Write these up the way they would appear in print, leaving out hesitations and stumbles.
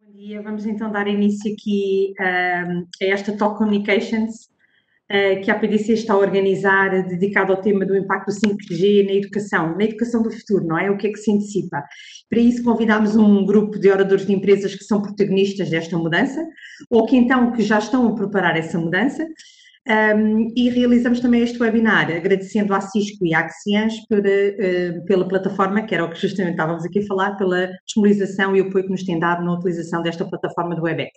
Bom dia, vamos então dar início aqui a esta Talk Communications que a PDC está a organizar, dedicado ao tema do impacto do 5G na educação do futuro, não é? O que é que se antecipa? Para isso convidámos um grupo de oradores de empresas que são protagonistas desta mudança, ou que então que já estão a preparar essa mudança, e realizamos também este webinar, agradecendo à Cisco e à Axians pela plataforma, que era o que justamente estávamos aqui a falar, pela disponibilização e o apoio que nos têm dado na utilização desta plataforma do WebEx.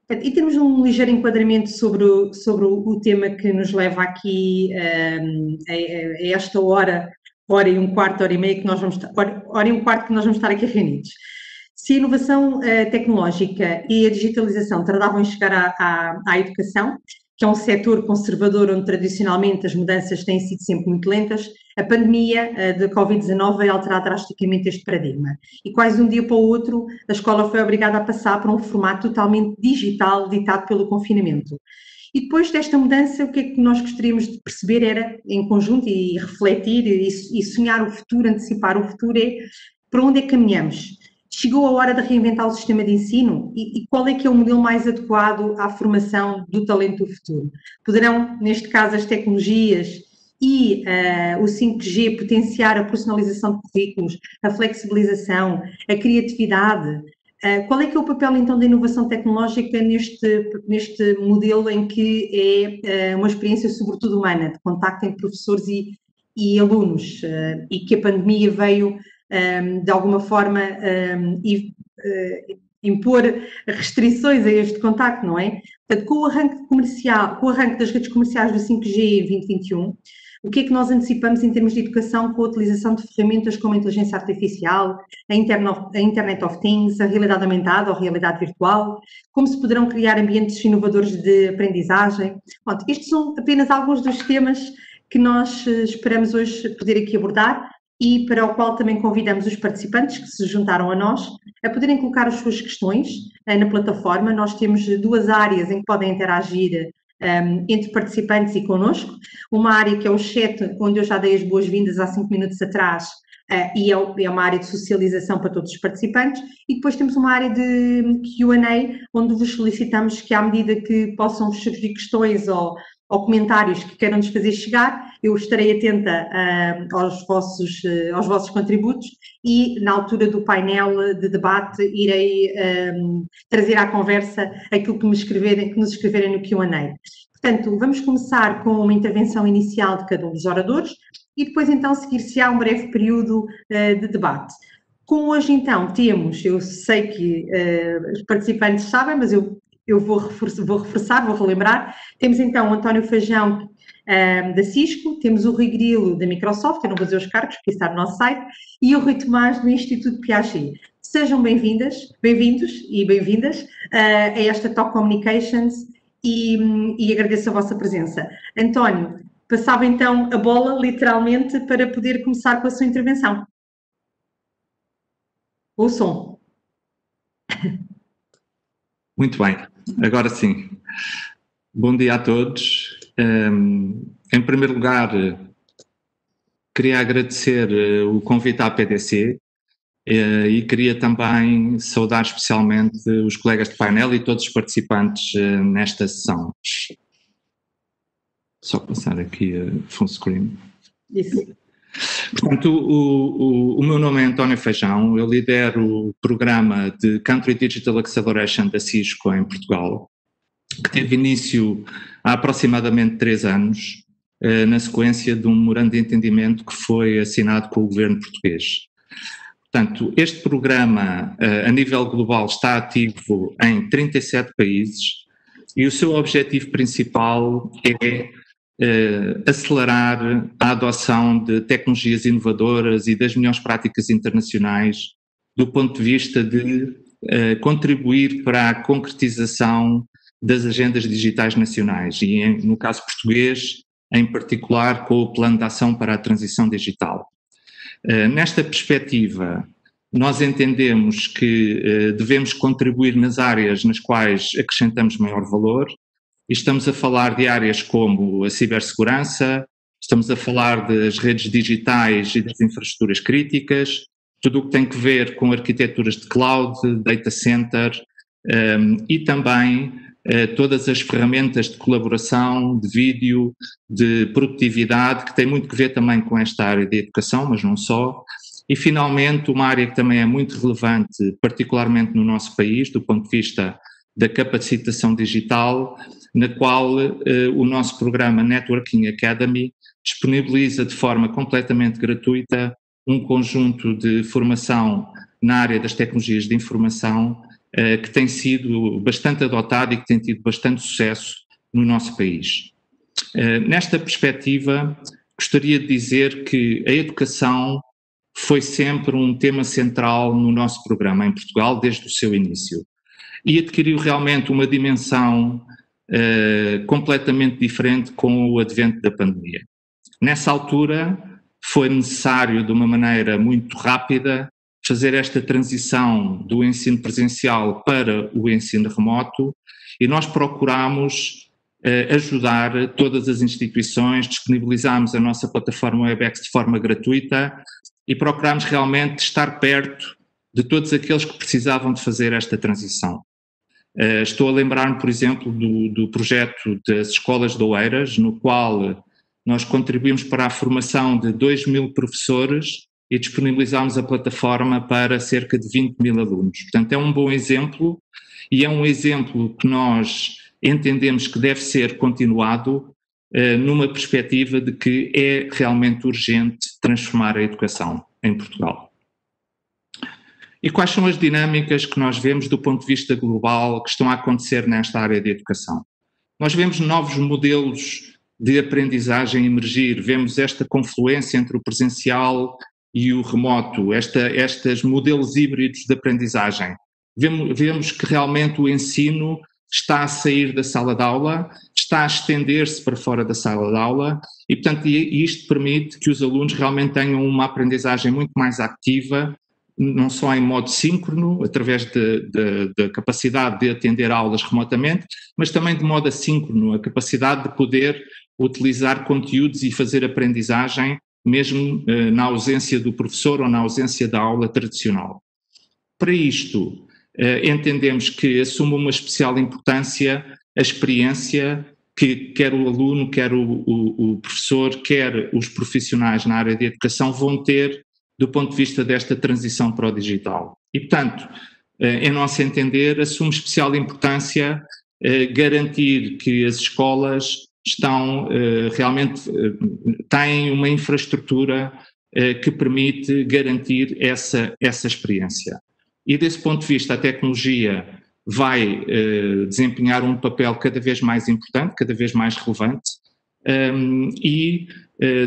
E temos um ligeiro enquadramento sobre o tema que nos leva aqui a esta hora e um quarto, hora e meia que nós vamos estar, hora e um quarto que nós vamos estar aqui reunidos. Se a inovação tecnológica e a digitalização tardavam em chegar à educação, que é um setor conservador onde tradicionalmente as mudanças têm sido sempre muito lentas, a pandemia da Covid-19 veio alterar drasticamente este paradigma. E quase de um dia para o outro, a escola foi obrigada a passar para um formato totalmente digital, ditado pelo confinamento. E depois desta mudança, o que é que nós gostaríamos de perceber era, em conjunto, e refletir e sonhar o futuro, antecipar o futuro, é para onde é que caminhamos? Chegou a hora de reinventar o sistema de ensino e qual é que é o modelo mais adequado à formação do talento do futuro? Poderão, neste caso, as tecnologias e o 5G potenciar a personalização de currículos, a flexibilização, a criatividade? Qual é que é o papel, então, da inovação tecnológica neste modelo em que é uma experiência, sobretudo, humana, de contacto entre professores e alunos, e que a pandemia veio de alguma forma impor restrições a este contacto, não é? Portanto, com o arranque das redes comerciais do 5G em 2021, o que é que nós antecipamos em termos de educação com a utilização de ferramentas como a inteligência artificial, a Internet of Things, a realidade aumentada ou a realidade virtual, como se poderão criar ambientes inovadores de aprendizagem? Pronto, estes são apenas alguns dos temas que nós esperamos hoje poder aqui abordar, e para o qual também convidamos os participantes que se juntaram a nós a poderem colocar as suas questões na plataforma. Nós temos duas áreas em que podem interagir entre participantes e connosco. Uma área que é o chat, onde eu já dei as boas-vindas há 5 minutos atrás, e é uma área de socialização para todos os participantes, e depois temos uma área de Q&A, onde vos solicitamos que, à medida que possam surgir questões ou comentários que queiram nos fazer chegar, eu estarei atenta aos vossos contributos e, na altura do painel de debate, irei trazer à conversa aquilo que nos escreverem no Q&A. Portanto, vamos começar com uma intervenção inicial de cada um dos oradores e depois, então, seguir-se-á um breve período de debate. Como hoje, então, temos, eu sei que os participantes sabem, mas eu vou reforçar, vou relembrar. Temos então o António Feijão, da Cisco, temos o Rui Grilo, da Microsoft, eu não vou dizer os cargos, porque está no nosso site, e o Rui Tomás, do Instituto Piaget. Sejam bem-vindos e bem-vindas a esta Talk Communications e agradeço a vossa presença. António, passava então a bola, literalmente, para poder começar com a sua intervenção. O som. Muito bem, agora sim. Bom dia a todos. Em primeiro lugar, queria agradecer o convite à PDC e queria também saudar especialmente os colegas de painel e todos os participantes nesta sessão. Só passar aqui a full screen. Isso. Portanto, o meu nome é António Feijão, eu lidero o programa de Country Digital Acceleration da Cisco em Portugal, que teve início há aproximadamente 3 anos, na sequência de um memorando de entendimento que foi assinado com o governo português. Portanto, este programa, a nível global, está ativo em 37 países e o seu objetivo principal é acelerar a adoção de tecnologias inovadoras e das melhores práticas internacionais do ponto de vista de contribuir para a concretização das agendas digitais nacionais e, no caso português, em particular com o Plano de Ação para a Transição Digital. Nesta perspectiva, nós entendemos que devemos contribuir nas áreas nas quais acrescentamos maior valor. E estamos a falar de áreas como a cibersegurança, estamos a falar das redes digitais e das infraestruturas críticas, tudo o que tem que ver com arquiteturas de cloud, data center, e também todas as ferramentas de colaboração, de vídeo, de produtividade, que tem muito que ver também com esta área de educação, mas não só. E, finalmente, uma área que também é muito relevante, particularmente no nosso país, do ponto de vista da capacitação digital, na qual o nosso programa Networking Academy disponibiliza de forma completamente gratuita um conjunto de formação na área das tecnologias de informação que tem sido bastante adotado e que tem tido bastante sucesso no nosso país. Nesta perspectiva, gostaria de dizer que a educação foi sempre um tema central no nosso programa em Portugal desde o seu início e adquiriu realmente uma dimensão completamente diferente com o advento da pandemia. Nessa altura foi necessário, de uma maneira muito rápida, fazer esta transição do ensino presencial para o ensino remoto e nós procurámos ajudar todas as instituições, disponibilizámos a nossa plataforma WebEx de forma gratuita e procurámos realmente estar perto de todos aqueles que precisavam de fazer esta transição. Estou a lembrar-me, por exemplo, do projeto das escolas de Oeiras, no qual nós contribuímos para a formação de 2.000 professores e disponibilizámos a plataforma para cerca de 20.000 alunos. Portanto, é um bom exemplo e é um exemplo que nós entendemos que deve ser continuado numa perspectiva de que é realmente urgente transformar a educação em Portugal. E quais são as dinâmicas que nós vemos do ponto de vista global que estão a acontecer nesta área de educação? Nós vemos novos modelos de aprendizagem emergir, vemos esta confluência entre o presencial e o remoto, estes modelos híbridos de aprendizagem. Vemos que realmente o ensino está a sair da sala de aula, está a estender-se para fora da sala de aula e, portanto, isto permite que os alunos realmente tenham uma aprendizagem muito mais ativa, não só em modo síncrono, através da capacidade de atender aulas remotamente, mas também de modo assíncrono, a capacidade de poder utilizar conteúdos e fazer aprendizagem mesmo na ausência do professor ou na ausência da aula tradicional. Para isto, entendemos que assume uma especial importância a experiência que quer o aluno, quer o professor, quer os profissionais na área de educação vão ter do ponto de vista desta transição para o digital. E, portanto, em nosso entender, assume especial importância garantir que as escolas estão realmente têm uma infraestrutura que permite garantir essa experiência. E desse ponto de vista a tecnologia vai desempenhar um papel cada vez mais importante, cada vez mais relevante e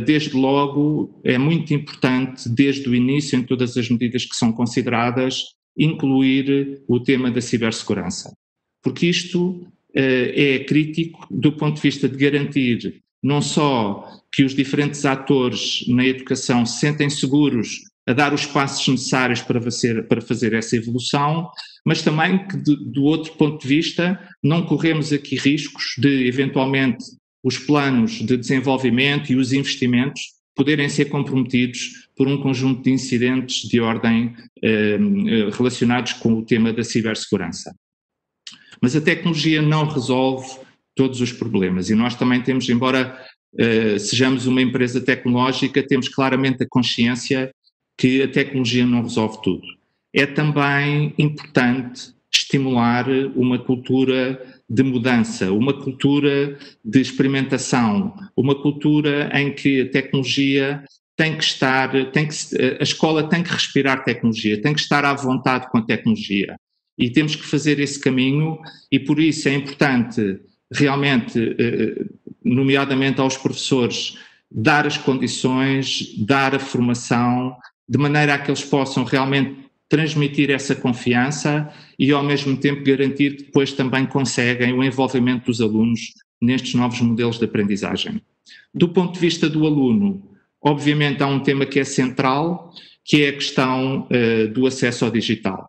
desde logo é muito importante desde o início em todas as medidas que são consideradas incluir o tema da cibersegurança, porque isto é crítico do ponto de vista de garantir não só que os diferentes atores na educação se sentem seguros a dar os passos necessários para fazer essa evolução, mas também que do outro ponto de vista não corremos aqui riscos de eventualmente os planos de desenvolvimento e os investimentos poderem ser comprometidos por um conjunto de incidentes de ordem relacionados com o tema da cibersegurança. Mas a tecnologia não resolve todos os problemas e nós também temos, embora sejamos uma empresa tecnológica, temos claramente a consciência que a tecnologia não resolve tudo. É também importante estimular uma cultura de mudança, uma cultura de experimentação, uma cultura em que a tecnologia tem que estar, a escola tem que respirar tecnologia, tem que estar à vontade com a tecnologia. E temos que fazer esse caminho e por isso é importante realmente, nomeadamente aos professores, dar as condições, dar a formação, de maneira a que eles possam realmente transmitir essa confiança e ao mesmo tempo garantir que depois também conseguem o envolvimento dos alunos nestes novos modelos de aprendizagem. Do ponto de vista do aluno, obviamente há um tema que é central, que é a questão do acesso ao digital.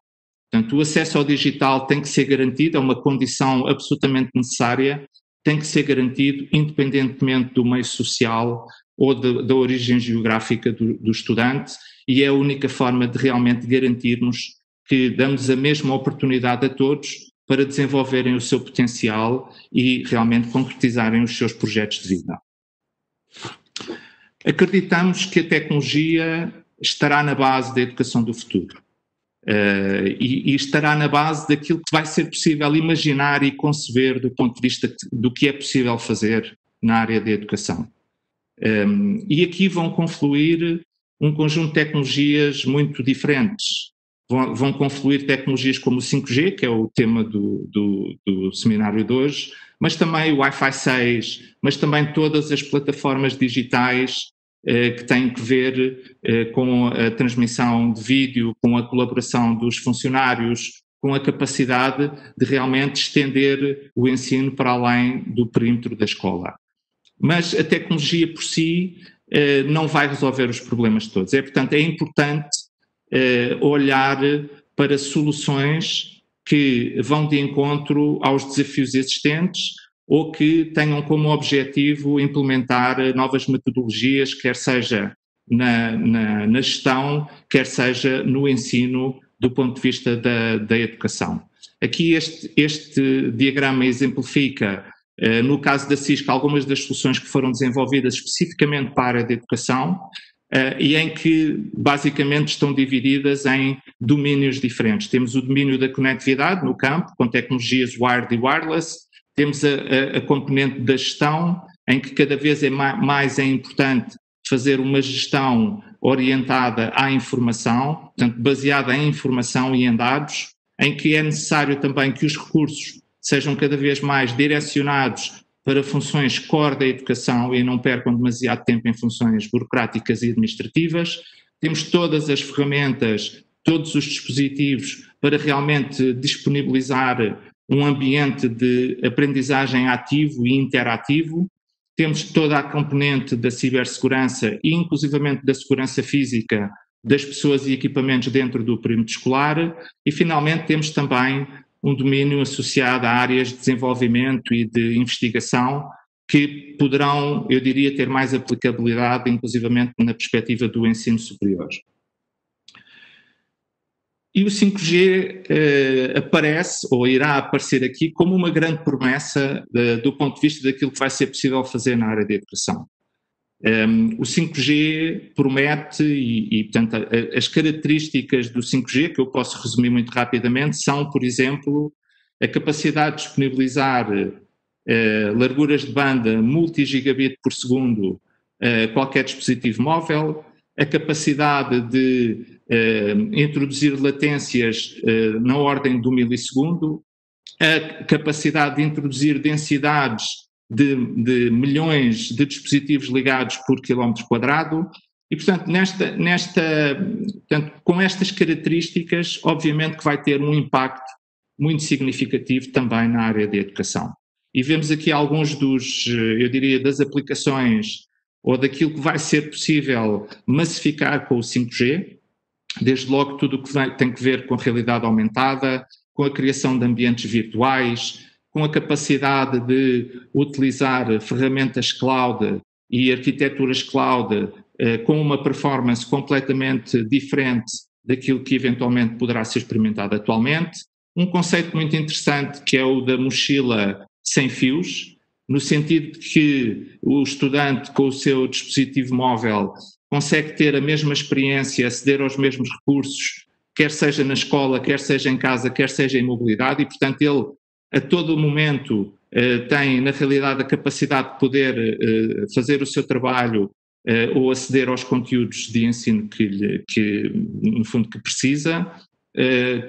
Portanto, o acesso ao digital tem que ser garantido, é uma condição absolutamente necessária, tem que ser garantido independentemente do meio social ou da origem geográfica do estudante e é a única forma de realmente garantirmos que damos a mesma oportunidade a todos para desenvolverem o seu potencial e realmente concretizarem os seus projetos de vida. Acreditamos que a tecnologia estará na base da educação do futuro. E estará na base daquilo que vai ser possível imaginar e conceber do ponto de vista do que é possível fazer na área da educação. E aqui vão confluir um conjunto de tecnologias muito diferentes. Vão confluir tecnologias como o 5G, que é o tema do seminário de hoje, mas também o Wi-Fi 6, mas também todas as plataformas digitais que têm que ver com a transmissão de vídeo, com a colaboração dos funcionários, com a capacidade de realmente estender o ensino para além do perímetro da escola. Mas a tecnologia por si não vai resolver os problemas todos. Portanto, é importante olhar para soluções que vão de encontro aos desafios existentes ou que tenham como objetivo implementar novas metodologias, quer seja na gestão, quer seja no ensino do ponto de vista da educação. Aqui este diagrama exemplifica, no caso da CISC, algumas das soluções que foram desenvolvidas especificamente para a área da educação, e em que basicamente estão divididas em domínios diferentes. Temos o domínio da conectividade no campo, com tecnologias wired e wireless. Temos a componente da gestão, em que cada vez mais é importante fazer uma gestão orientada à informação, portanto, baseada em informação e em dados, em que é necessário também que os recursos sejam cada vez mais direcionados para funções core da educação e não percam demasiado tempo em funções burocráticas e administrativas. Temos todas as ferramentas, todos os dispositivos para realmente disponibilizar um ambiente de aprendizagem ativo e interativo. Temos toda a componente da cibersegurança e inclusivamente da segurança física das pessoas e equipamentos dentro do perímetro escolar. E finalmente temos também um domínio associado a áreas de desenvolvimento e de investigação que poderão, eu diria, ter mais aplicabilidade, inclusivamente na perspectiva do ensino superior. E o 5G aparece, ou irá aparecer aqui, como uma grande promessa do ponto de vista daquilo que vai ser possível fazer na área da educação. O 5G promete, portanto, as características do 5G, que eu posso resumir muito rapidamente, são, por exemplo, a capacidade de disponibilizar larguras de banda multi-gigabit por segundo a qualquer dispositivo móvel, a capacidade de introduzir latências na ordem do milissegundo, a capacidade de introduzir densidades de milhões de dispositivos ligados por quilómetro quadrado e, portanto, portanto, com estas características, obviamente que vai ter um impacto muito significativo também na área da educação. E vemos aqui alguns eu diria, das aplicações ou daquilo que vai ser possível massificar com o 5G, desde logo tudo o que tem que ver com a realidade aumentada, com a criação de ambientes virtuais, com a capacidade de utilizar ferramentas cloud e arquiteturas cloud com uma performance completamente diferente daquilo que eventualmente poderá ser experimentado atualmente. Um conceito muito interessante que é o da mochila sem fios, no sentido de que o estudante com o seu dispositivo móvel consegue ter a mesma experiência, aceder aos mesmos recursos, quer seja na escola, quer seja em casa, quer seja em mobilidade, e portanto ele a todo momento tem na realidade a capacidade de poder fazer o seu trabalho ou aceder aos conteúdos de ensino que no fundo que precisa.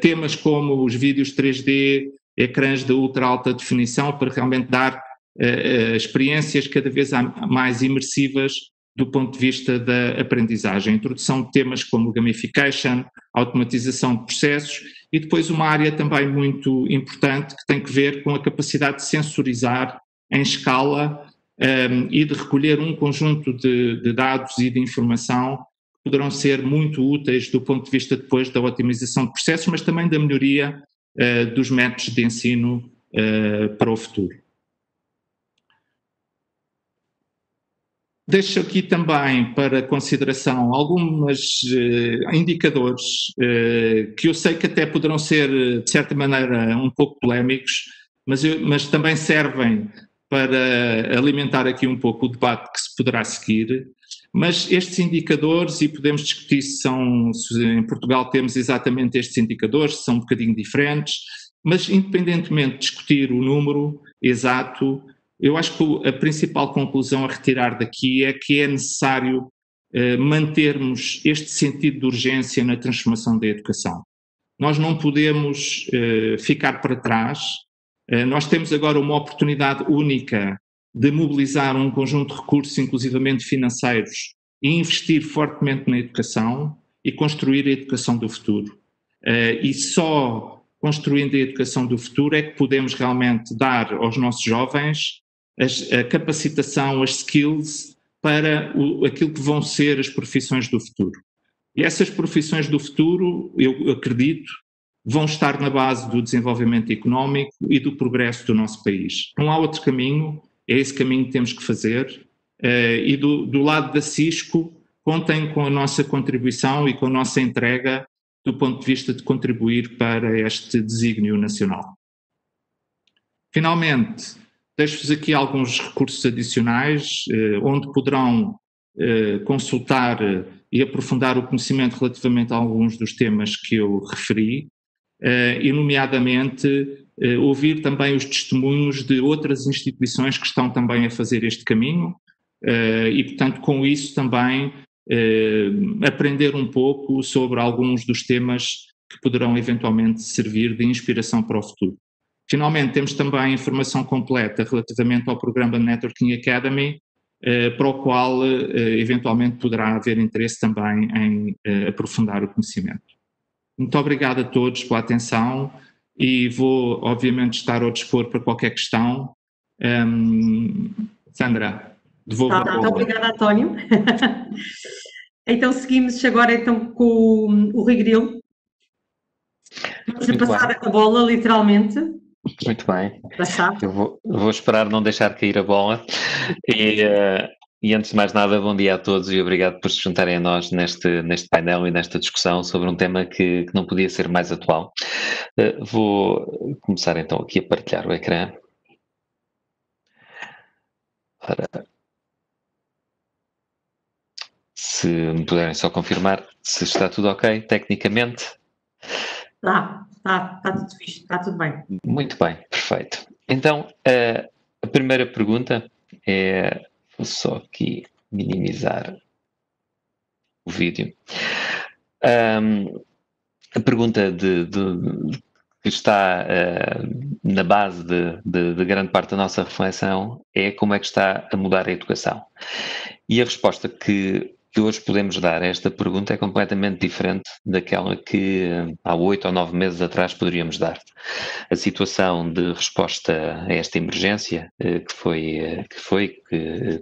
Temas como os vídeos 3D, ecrãs de ultra alta definição para realmente dar experiências cada vez mais imersivas do ponto de vista da aprendizagem, introdução de temas como gamification, automatização de processos e depois uma área também muito importante que tem que ver com a capacidade de sensorizar em escala e de recolher um conjunto de dados e de informação que poderão ser muito úteis do ponto de vista depois da otimização de processos, mas também da melhoria dos métodos de ensino para o futuro. Deixo aqui também para consideração alguns indicadores que eu sei que até poderão ser, de certa maneira, um pouco polémicos, mas também servem para alimentar aqui um pouco o debate que se poderá seguir. Mas estes indicadores, e podemos discutir se em Portugal temos exatamente estes indicadores, se são um bocadinho diferentes, mas independentemente de discutir o número exato, eu acho que a principal conclusão a retirar daqui é que é necessário mantermos este sentido de urgência na transformação da educação. Nós não podemos ficar para trás. Nós temos agora uma oportunidade única de mobilizar um conjunto de recursos, inclusivamente financeiros, e investir fortemente na educação e construir a educação do futuro. E só construindo a educação do futuro é que podemos realmente dar aos nossos jovens a capacitação, as skills para aquilo que vão ser as profissões do futuro. E essas profissões do futuro, eu acredito, vão estar na base do desenvolvimento económico e do progresso do nosso país. Não há outro caminho, é esse caminho que temos que fazer. E do lado da Cisco, contem com a nossa contribuição e com a nossa entrega do ponto de vista de contribuir para este desígnio nacional. Finalmente, deixo-vos aqui alguns recursos adicionais, onde poderão consultar e aprofundar o conhecimento relativamente a alguns dos temas que eu referi, e nomeadamente ouvir também os testemunhos de outras instituições que estão também a fazer este caminho, e portanto com isso também aprender um pouco sobre alguns dos temas que poderão eventualmente servir de inspiração para o futuro. Finalmente, temos também informação completa relativamente ao programa Networking Academy, para o qual eventualmente poderá haver interesse também em aprofundar o conhecimento. Muito obrigado a todos pela atenção e vou, obviamente, estar ao dispor para qualquer questão. Sandra, devolvo a palavra. Muito obrigada, António. Então, seguimos agora então, com o Rui Grilo. Vamos passar a bola, literalmente. Muito bem. Eu vou esperar não deixar cair a bola. E antes de mais nada, bom dia a todos e obrigado por se juntarem a nós neste painel e nesta discussão sobre um tema que não podia ser mais atual. Vou começar então aqui a partilhar o ecrã. Se me puderem só confirmar se está tudo ok, tecnicamente. Está tudo fixe, está tudo bem. Muito bem, perfeito. Então, a primeira pergunta é, vou só aqui minimizar o vídeo. A pergunta que está na base de grande parte da nossa reflexão é como é que está a mudar a educação. E a resposta que hoje podemos dar a esta pergunta é completamente diferente daquela que há 8 ou 9 meses atrás poderíamos dar. A situação de resposta a esta emergência, que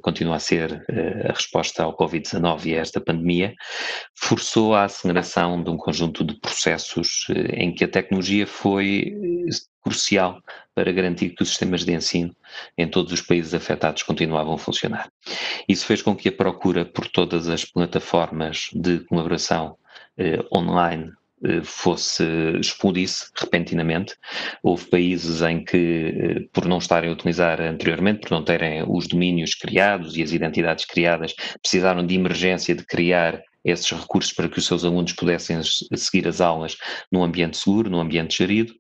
continua a ser a resposta ao Covid-19 e a esta pandemia, forçou a aceleração de um conjunto de processos em que a tecnologia foi crucial para garantir que os sistemas de ensino em todos os países afetados continuavam a funcionar. Isso fez com que a procura por todas as plataformas de colaboração online explodisse repentinamente. Houve países em que, por não estarem a utilizar anteriormente, por não terem os domínios criados e as identidades criadas, precisaram de emergência de criar esses recursos para que os seus alunos pudessem seguir as aulas num ambiente seguro, num ambiente gerido,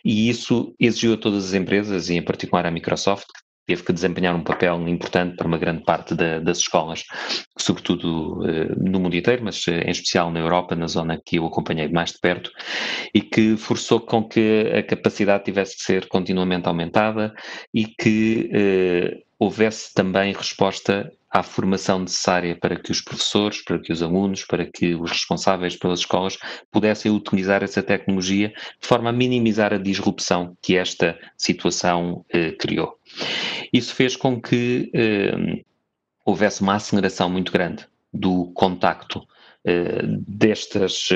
e isso exigiu a todas as empresas, e em particular a Microsoft, que teve que desempenhar um papel importante para uma grande parte das escolas, sobretudo no mundo inteiro, mas em especial na Europa, na zona que eu acompanhei mais de perto, e que forçou com que a capacidade tivesse que ser continuamente aumentada e que houvesse também resposta à formação necessária para que os professores, para que os alunos, para que os responsáveis pelas escolas pudessem utilizar essa tecnologia de forma a minimizar a disrupção que esta situação criou. Isso fez com que houvesse uma aceleração muito grande do contacto destas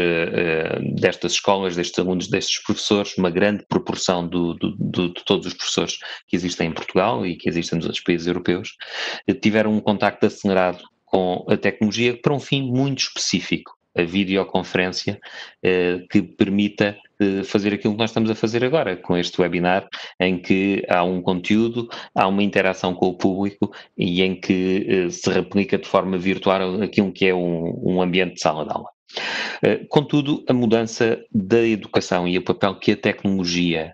escolas, destes alunos, destes professores, uma grande proporção de todos os professores que existem em Portugal e que existem nos outros países europeus, tiveram um contacto acelerado com a tecnologia para um fim muito específico, a videoconferência, que permita fazer aquilo que nós estamos a fazer agora, com este webinar, em que há um conteúdo, há uma interação com o público e em que se replica de forma virtual aquilo que é um ambiente de sala de aula. Contudo, a mudança da educação e o papel que a tecnologia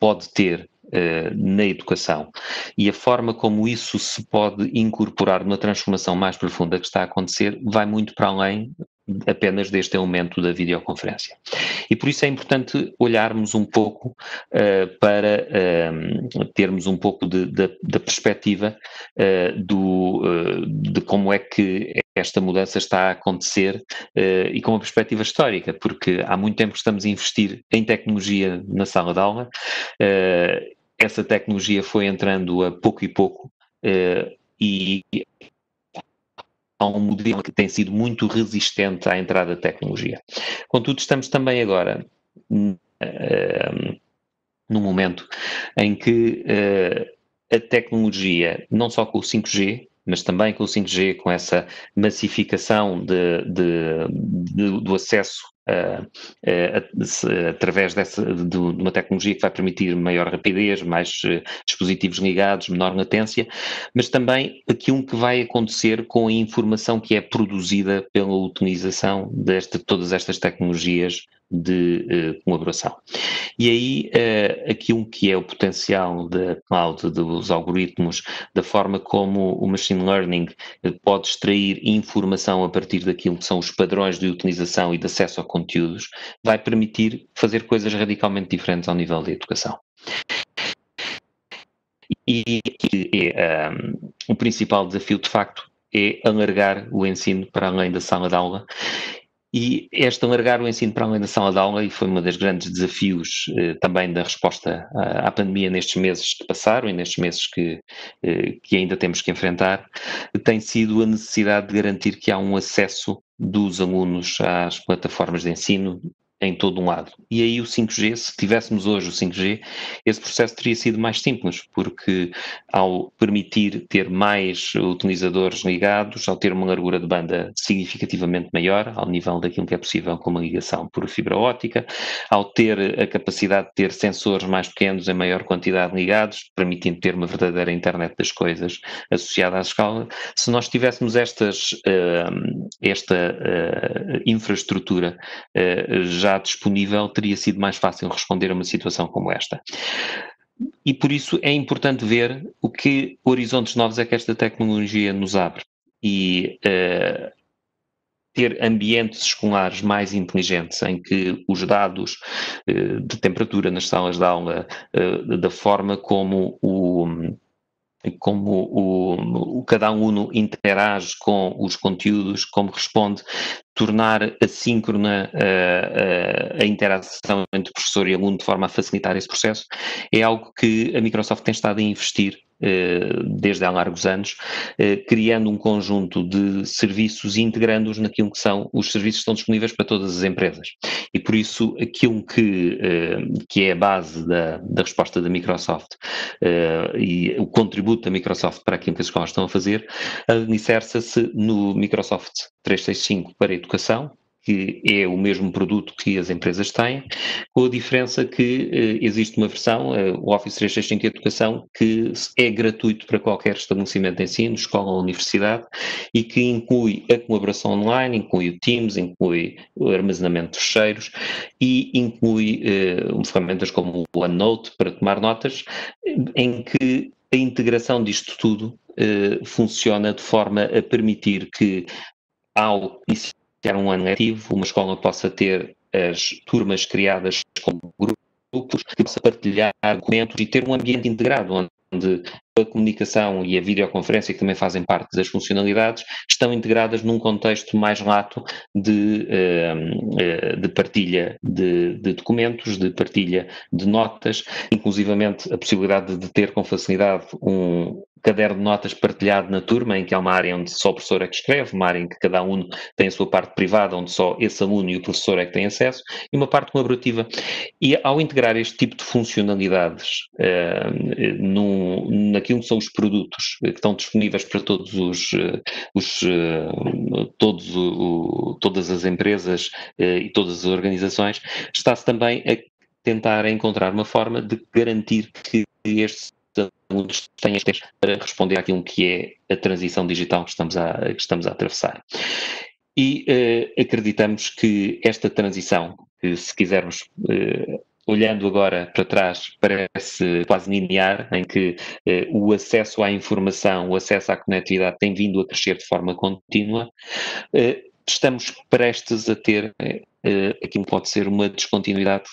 pode ter na educação e a forma como isso se pode incorporar numa transformação mais profunda que está a acontecer vai muito para além apenas deste elemento da videoconferência. E por isso é importante olharmos um pouco para termos um pouco da perspectiva de como é que esta mudança está a acontecer e com uma perspectiva histórica, porque há muito tempo que estamos a investir em tecnologia na sala de aula, essa tecnologia foi entrando a pouco e pouco e há um modelo que tem sido muito resistente à entrada da tecnologia. Contudo, estamos também agora num momento em que a tecnologia, não só com o 5G, mas também com o 5G, com essa massificação do acesso através de uma tecnologia que vai permitir maior rapidez, mais dispositivos ligados, menor latência, mas também aquilo que vai acontecer com a informação que é produzida pela utilização de todas estas tecnologias de colaboração. E aí, aquilo que é o potencial da cloud, dos algoritmos, da forma como o machine learning pode extrair informação a partir daquilo que são os padrões de utilização e de acesso a conteúdos, vai permitir fazer coisas radicalmente diferentes ao nível da educação. E o principal desafio, de facto, é alargar o ensino para além da sala de aula. E alargar o ensino para além da sala de aula, e foi um dos grandes desafios também da resposta à pandemia nestes meses que passaram e nestes meses que ainda temos que enfrentar, tem sido a necessidade de garantir que há um acesso dos alunos às plataformas de ensino em todo um lado. E aí o 5G, se tivéssemos hoje o 5G, esse processo teria sido mais simples, porque ao permitir ter mais utilizadores ligados, ao ter uma largura de banda significativamente maior, ao nível daquilo que é possível com uma ligação por fibra óptica, ao ter a capacidade de ter sensores mais pequenos em maior quantidade ligados, permitindo ter uma verdadeira internet das coisas associada à escala, se nós tivéssemos esta infraestrutura já disponível, teria sido mais fácil responder a uma situação como esta. E por isso é importante ver o que horizontes novos é que esta tecnologia nos abre. E ter ambientes escolares mais inteligentes, em que os dados de temperatura nas salas de aula, da forma como cada aluno interage com os conteúdos, como responde, tornar assíncrona a interação entre professor e aluno de forma a facilitar esse processo, é algo que a Microsoft tem estado a investir desde há largos anos, criando um conjunto de serviços e integrando-os naquilo que são os serviços que estão disponíveis para todas as empresas. E por isso aquilo que é a base da resposta da Microsoft e o contributo da Microsoft para aquilo que as escolas estão a fazer, alicerça-se no Microsoft 365 para a educação, que é o mesmo produto que as empresas têm, com a diferença que existe uma versão, o Office 365 Educação, que é gratuito para qualquer estabelecimento de ensino, escola ou universidade, e que inclui a colaboração online, inclui o Teams, inclui o armazenamento de ficheiros e inclui ferramentas como o OneNote para tomar notas, em que a integração disto tudo funciona de forma a permitir que, ao iniciar um ano letivo, uma escola possa ter as turmas criadas como grupos, que possa partilhar documentos e ter um ambiente integrado, onde a comunicação e a videoconferência, que também fazem parte das funcionalidades, estão integradas num contexto mais lato de partilha de documentos, de partilha de notas, inclusivamente a possibilidade de ter com facilidade caderno de notas partilhado na turma, em que há uma área onde só o professor é que escreve, uma área em que cada aluno tem a sua parte privada, onde só esse aluno e o professor é que têm acesso, e uma parte colaborativa. E ao integrar este tipo de funcionalidades naquilo que são os produtos que estão disponíveis para todas as empresas e todas as organizações, está-se também a tentar encontrar uma forma de garantir que estes alunos têm as para responder àquilo que é a transição digital que estamos a atravessar. E acreditamos que esta transição, que se quisermos, olhando agora para trás, parece quase linear, em que o acesso à informação, o acesso à conectividade tem vindo a crescer de forma contínua, estamos prestes a ter aquilo que pode ser uma descontinuidade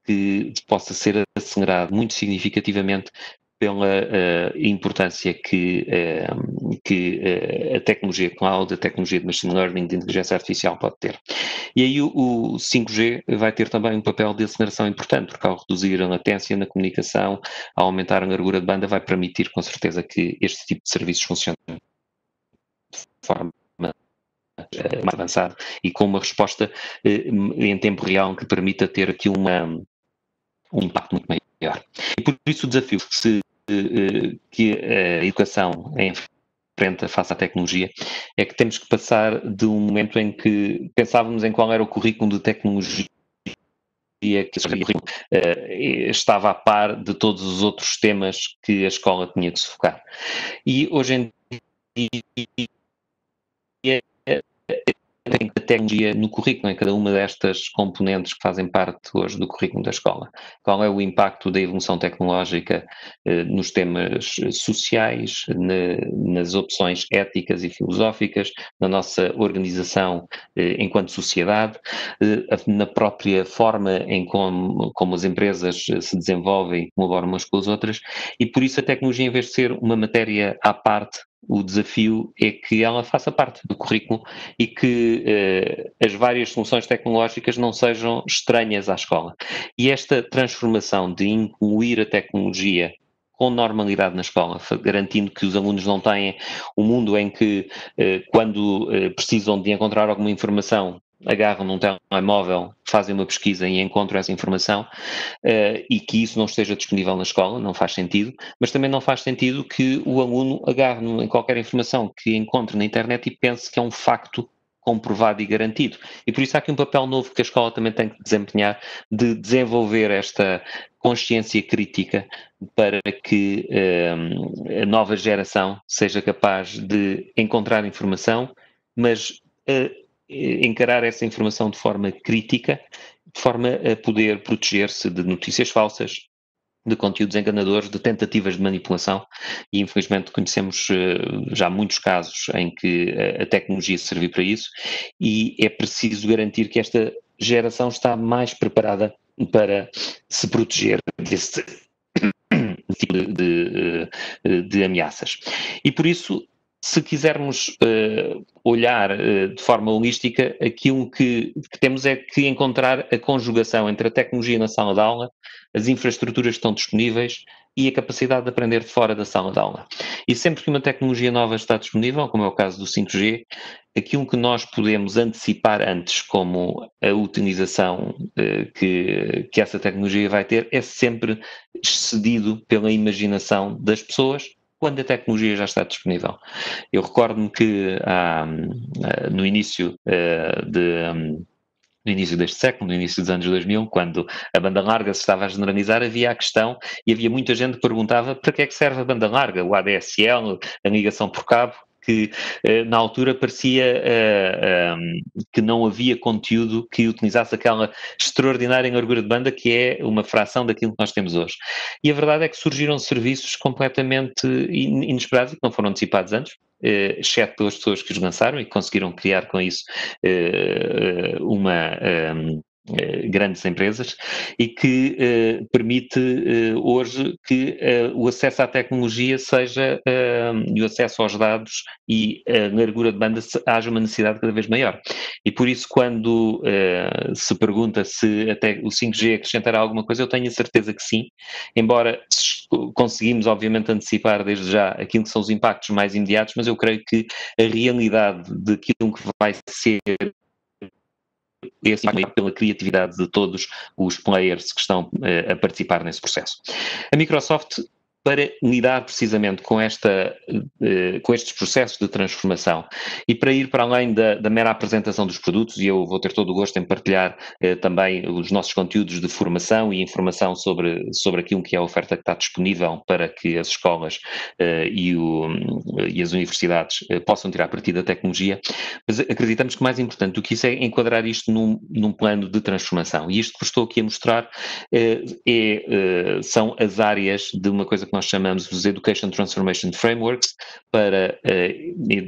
que possa ser acelerado muito significativamente pela importância que a tecnologia cloud, a tecnologia de machine learning, de inteligência artificial pode ter. E aí o 5G vai ter também um papel de aceleração importante, porque ao reduzir a latência na comunicação, ao aumentar a largura de banda, vai permitir com certeza que este tipo de serviços funcionem de forma mais avançada e com uma resposta em tempo real que permita ter aqui um impacto muito maior. E por isso o desafio que a educação enfrenta face à tecnologia é que temos que passar de um momento em que pensávamos em qual era o currículo de tecnologia que estava a par de todos os outros temas que a escola tinha que se focar. E hoje em dia a tecnologia no currículo, em cada uma destas componentes que fazem parte hoje do currículo da escola. Qual é o impacto da evolução tecnológica nos temas sociais, nas opções éticas e filosóficas, na nossa organização enquanto sociedade, na própria forma em como as empresas se desenvolvem e colaboram umas com as outras, e por isso a tecnologia, em vez de ser uma matéria à parte, o desafio é que ela faça parte do currículo e que as várias soluções tecnológicas não sejam estranhas à escola. E esta transformação de incluir a tecnologia com normalidade na escola, garantindo que os alunos não têm um mundo em que, quando precisam de encontrar alguma informação, agarram num telemóvel, fazem uma pesquisa e encontram essa informação, e que isso não esteja disponível na escola, não faz sentido, mas também não faz sentido que o aluno agarre em qualquer informação que encontre na internet e pense que é um facto comprovado e garantido. E por isso há aqui um papel novo que a escola também tem que desempenhar, de desenvolver esta consciência crítica para que a nova geração seja capaz de encontrar informação, mas encarar essa informação de forma crítica, de forma a poder proteger-se de notícias falsas, de conteúdos enganadores, de tentativas de manipulação, e infelizmente conhecemos já muitos casos em que a tecnologia serviu para isso, e é preciso garantir que esta geração está mais preparada para se proteger desse tipo de ameaças. E por isso, se quisermos olhar de forma holística, aquilo que temos é que encontrar a conjugação entre a tecnologia na sala de aula, as infraestruturas que estão disponíveis e a capacidade de aprender fora da sala de aula. E sempre que uma tecnologia nova está disponível, como é o caso do 5G, aquilo que nós podemos antecipar antes, como a utilização que essa tecnologia vai ter, é sempre excedido pela imaginação das pessoas, quando a tecnologia já está disponível. Eu recordo-me que no início no início deste século, no início dos anos 2000, quando a banda larga se estava a generalizar, havia a questão, e havia muita gente que perguntava para que é que serve a banda larga, o ADSL, a ligação por cabo, que na altura parecia que não havia conteúdo que utilizasse aquela extraordinária largura de banda que é uma fração daquilo que nós temos hoje. E a verdade é que surgiram serviços completamente inesperados e que não foram antecipados antes, exceto pelas pessoas que os lançaram e que conseguiram criar com isso grandes empresas e que permite hoje que o acesso à tecnologia seja, e o acesso aos dados e a largura de banda haja uma necessidade cada vez maior. E por isso, quando se pergunta se até o 5G acrescentará alguma coisa, eu tenho a certeza que sim, embora conseguimos, obviamente, antecipar desde já aquilo que são os impactos mais imediatos, mas eu creio que a realidade daquilo que vai ser esse impacto pela criatividade de todos os players que estão a participar nesse processo. A Microsoft, para lidar precisamente com estes processos de transformação e para ir para além da mera apresentação dos produtos, e eu vou ter todo o gosto em partilhar também os nossos conteúdos de formação e informação sobre aquilo que é a oferta que está disponível para que as escolas e as universidades possam tirar partido da tecnologia, mas acreditamos que mais importante do que isso é enquadrar isto num plano de transformação. E isto que estou aqui a mostrar são as áreas de uma coisa que nós chamamos os Education Transformation Frameworks para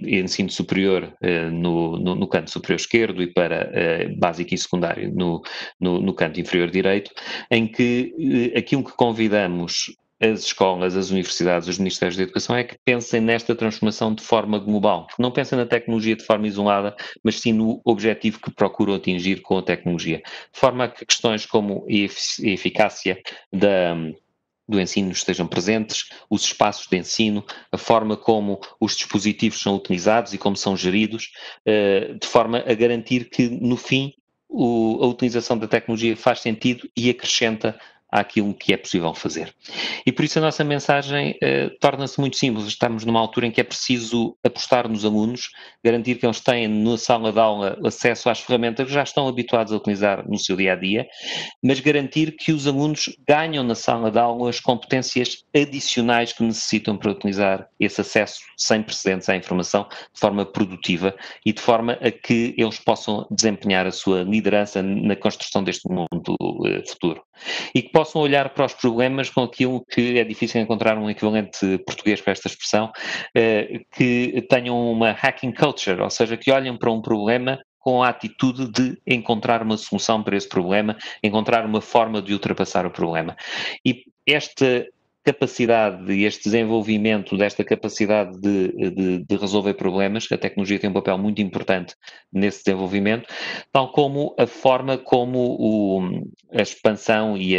ensino superior no canto superior esquerdo e para básico e secundário no canto inferior direito, em que aquilo que convidamos as escolas, as universidades, os ministérios da educação é que pensem nesta transformação de forma global, que não pensem na tecnologia de forma isolada, mas sim no objetivo que procuram atingir com a tecnologia, de forma a que questões como a eficácia do ensino estejam presentes, os espaços de ensino, a forma como os dispositivos são utilizados e como são geridos, de forma a garantir que, no fim, a utilização da tecnologia faz sentido e acrescenta àquilo que é possível fazer. E por isso a nossa mensagem torna-se muito simples. Estamos numa altura em que é preciso apostar nos alunos, garantir que eles têm na sala de aula acesso às ferramentas que já estão habituados a utilizar no seu dia-a-dia, mas garantir que os alunos ganham na sala de aula as competências adicionais que necessitam para utilizar esse acesso sem precedentes à informação de forma produtiva e de forma a que eles possam desempenhar a sua liderança na construção deste mundo futuro. E que possam olhar para os problemas com aquilo que é difícil encontrar um equivalente português para esta expressão, que tenham uma hacking culture, ou seja, que olhem para um problema com a atitude de encontrar uma solução para esse problema, encontrar uma forma de ultrapassar o problema. E esta capacidade e este desenvolvimento desta capacidade de resolver problemas, a tecnologia tem um papel muito importante nesse desenvolvimento, tal como a forma como a expansão e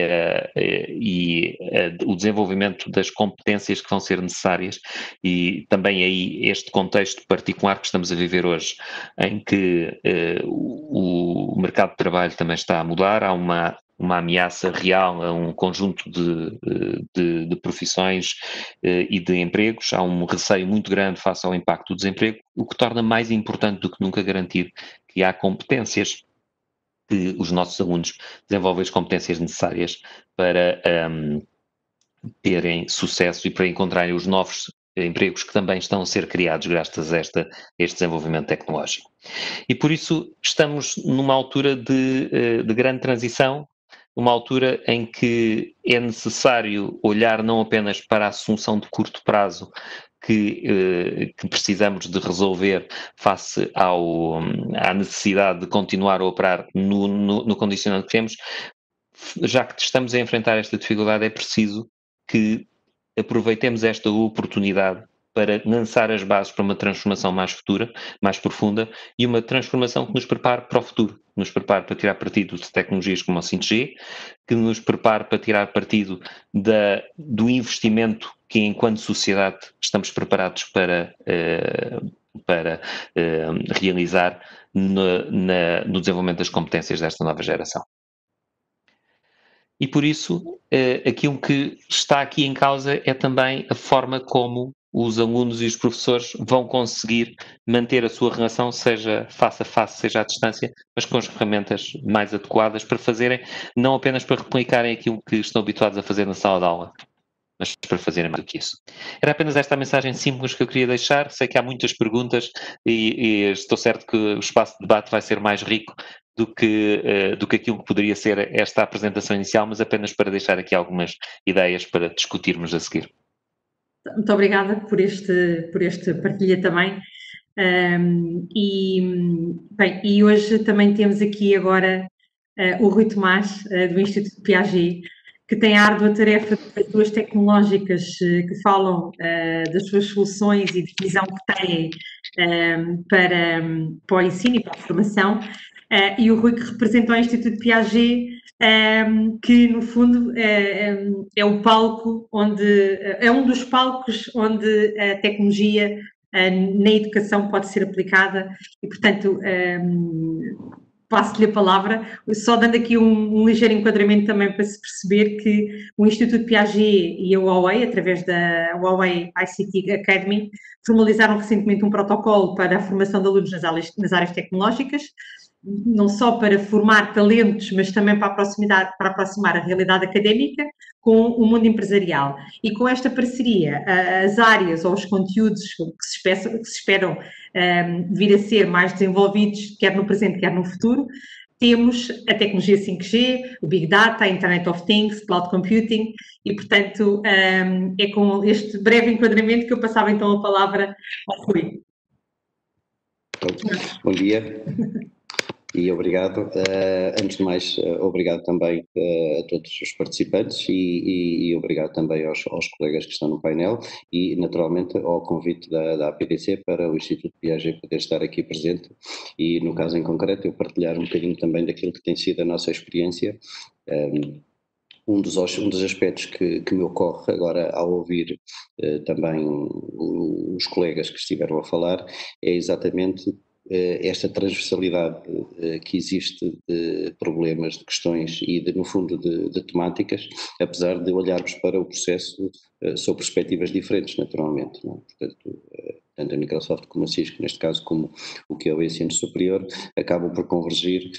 o desenvolvimento das competências que vão ser necessárias e também aí este contexto particular que estamos a viver hoje, em que o mercado de trabalho também está a mudar, há uma ameaça real a um conjunto de profissões e de empregos, há um receio muito grande face ao impacto do desemprego, o que torna mais importante do que nunca garantir que há competências, que os nossos alunos desenvolvem as competências necessárias para terem sucesso e para encontrarem os novos empregos que também estão a ser criados graças a este desenvolvimento tecnológico. E por isso estamos numa altura de grande transição, uma altura em que é necessário olhar não apenas para a solução de curto prazo que precisamos de resolver face à necessidade de continuar a operar no condicionante que temos, já que estamos a enfrentar esta dificuldade, é preciso que aproveitemos esta oportunidade para lançar as bases para uma transformação mais futura, mais profunda, e uma transformação que nos prepare para o futuro, que nos prepare para tirar partido de tecnologias como o 5G, que nos prepare para tirar partido do investimento que, enquanto sociedade, estamos preparados para realizar no desenvolvimento das competências desta nova geração. E por isso, aquilo que está aqui em causa é também a forma como os alunos e os professores vão conseguir manter a sua relação, seja face a face, seja à distância, mas com as ferramentas mais adequadas para fazerem, não apenas para replicarem aquilo que estão habituados a fazer na sala de aula, mas para fazerem mais do que isso. Era apenas esta mensagem simples que eu queria deixar. Sei que há muitas perguntas e estou certo que o espaço de debate vai ser mais rico do que aquilo que poderia ser esta apresentação inicial, mas apenas para deixar aqui algumas ideias para discutirmos a seguir. Muito obrigada por este partilha também. E hoje também temos aqui agora o Rui Tomás, do Instituto Piaget, que tem a árdua tarefa das duas tecnológicas que falam das suas soluções e de visão que têm para o ensino e para a formação, e o Rui que representa o Instituto Piaget, que no fundo é o palco onde, é um dos palcos onde a tecnologia na educação pode ser aplicada e, portanto, passo-lhe a palavra, só dando aqui um ligeiro enquadramento também para se perceber que o Instituto Piaget e a Huawei, através da Huawei ICT Academy, formalizaram recentemente um protocolo para a formação de alunos nas áreas tecnológicas, não só para formar talentos, mas também para aproximar a realidade académica com o mundo empresarial. E com esta parceria, as áreas ou os conteúdos que se esperam vir a ser mais desenvolvidos, quer no presente, quer no futuro, temos a tecnologia 5G, o Big Data, a Internet of Things, Cloud Computing, e, portanto, é com este breve enquadramento que eu passava então a palavra ao Rui. Bom dia. E obrigado. Antes de mais, obrigado também a todos os participantes e obrigado também aos colegas que estão no painel e, naturalmente, ao convite da APDC para o Instituto Piaget poder estar aqui presente e, no caso em concreto, eu partilhar um bocadinho também daquilo que tem sido a nossa experiência. Um dos aspectos que me ocorre agora ao ouvir também os colegas que estiveram a falar é exatamente esta transversalidade que existe de problemas, de questões e, no fundo, de temáticas, apesar de olharmos para o processo sob perspectivas diferentes, naturalmente. Não? Portanto, tanto a Microsoft como a Cisco, neste caso, como o que é o ensino superior, acabam por convergir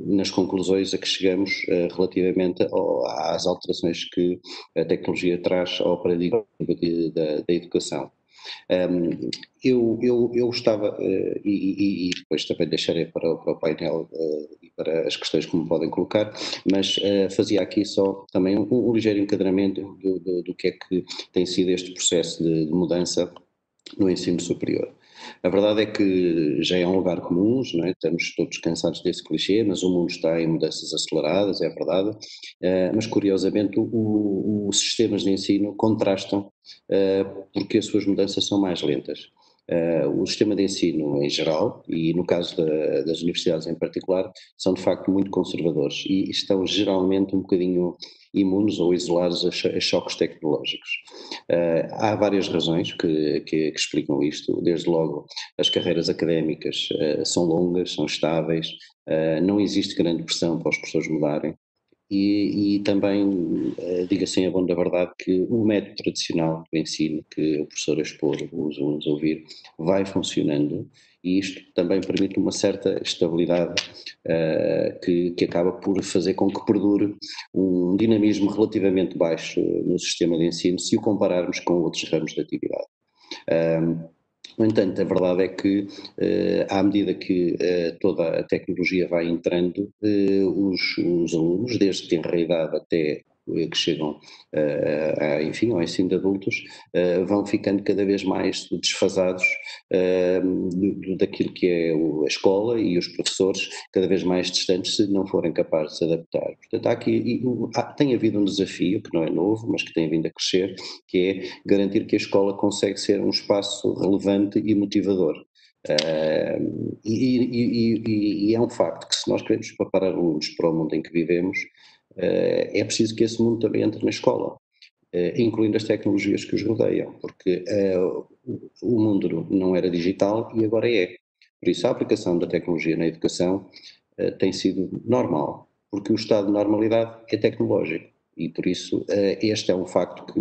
nas conclusões a que chegamos relativamente às alterações que a tecnologia traz ao paradigma da educação. Eu estava, e depois também deixarei para o painel e para as questões que me podem colocar, mas fazia aqui só também um ligeiro enquadramento do que é que tem sido este processo de mudança no ensino superior. A verdade é que já é um lugar comum, não é? Estamos todos cansados desse clichê, mas o mundo está em mudanças aceleradas, é verdade, mas curiosamente os sistemas de ensino contrastam porque as suas mudanças são mais lentas. O sistema de ensino em geral, e no caso das universidades em particular, são de facto muito conservadores e estão geralmente um bocadinho imunes ou isolados a choques tecnológicos. Há várias razões que explicam isto, desde logo as carreiras académicas são longas, são estáveis, não existe grande pressão para os professores mudarem. E também, diga-se em bom da verdade, que o método tradicional do ensino, que o professor expor, os alunos ouvir, vai funcionando e isto também permite uma certa estabilidade que acaba por fazer com que perdure um dinamismo relativamente baixo no sistema de ensino se o compararmos com outros ramos de atividade. No entanto, a verdade é que, à medida que toda a tecnologia vai entrando, os alunos, desde que tenra idade até que chegam, enfim, ao ensino de adultos, vão ficando cada vez mais desfasados daquilo que é a escola e os professores, cada vez mais distantes se não forem capazes de se adaptar. Portanto, tem havido um desafio, que não é novo, mas que tem vindo a crescer, que é garantir que a escola consegue ser um espaço relevante e motivador. E é um facto que se nós queremos preparar alunos para o mundo em que vivemos, é preciso que esse mundo também entre na escola, incluindo as tecnologias que os rodeiam, porque o mundo não era digital e agora é. Por isso a aplicação da tecnologia na educação tem sido normal, porque o estado de normalidade é tecnológico e por isso este é um facto que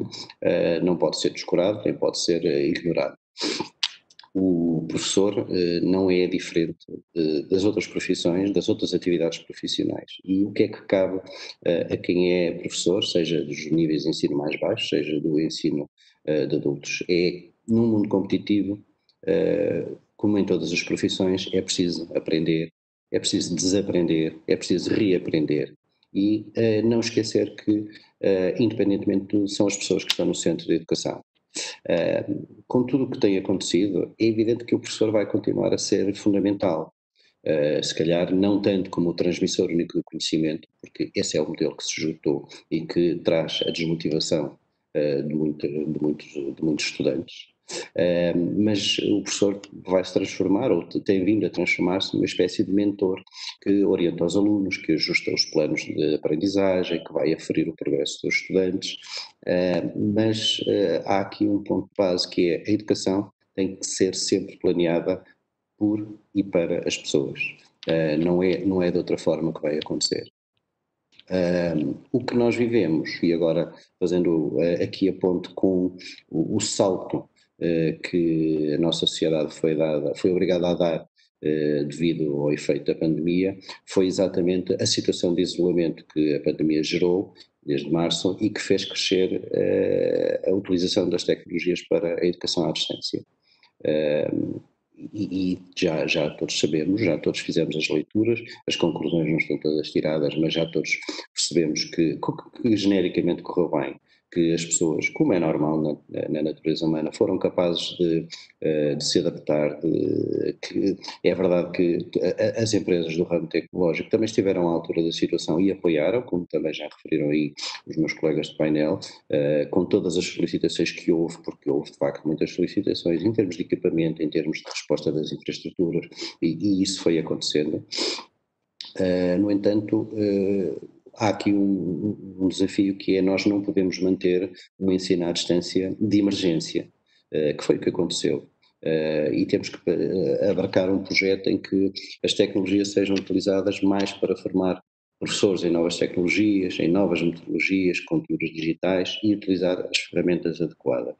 não pode ser descurado, nem pode ser ignorado. O professor não é diferente das outras profissões, das outras atividades profissionais. E o que é que cabe a quem é professor, seja dos níveis de ensino mais baixos, seja do ensino de adultos? É, num mundo competitivo, como em todas as profissões, é preciso aprender, é preciso desaprender, é preciso reaprender. E não esquecer que, independentemente de tudo, são as pessoas que estão no centro da educação. Com tudo o que tem acontecido, é evidente que o professor vai continuar a ser fundamental, Se calhar não tanto como o transmissor único do conhecimento, porque esse é o modelo que se esgotou e que traz a desmotivação de muitos estudantes. Mas o professor vai se transformar, ou tem vindo a transformar-se numa espécie de mentor que orienta os alunos, que ajusta os planos de aprendizagem, que vai aferir o progresso dos estudantes, mas há aqui um ponto de base, que é a educação tem que ser sempre planeada por e para as pessoas, não é de outra forma que vai acontecer. O que nós vivemos, e agora fazendo aqui a ponte com o salto que a nossa sociedade foi obrigada a dar devido ao efeito da pandemia, foi exatamente a situação de isolamento que a pandemia gerou desde março e que fez crescer a utilização das tecnologias para a educação à distância. E já todos sabemos, já todos fizemos as leituras, as conclusões não estão todas tiradas, mas já todos percebemos que genericamente correu bem, que as pessoas, como é normal na natureza humana, foram capazes de se adaptar, que é verdade que as empresas do ramo tecnológico também estiveram à altura da situação e apoiaram, como também já referiram aí os meus colegas de painel, com todas as solicitações que houve, porque houve de facto muitas solicitações em termos de equipamento, em termos de resposta das infraestruturas, e isso foi acontecendo. No entanto, há aqui um desafio, que é: nós não podemos manter um ensino à distância de emergência, que foi o que aconteceu. E temos que abarcar um projeto em que as tecnologias sejam utilizadas mais para formar professores em novas tecnologias, em novas metodologias, conteúdos digitais, e utilizar as ferramentas adequadas.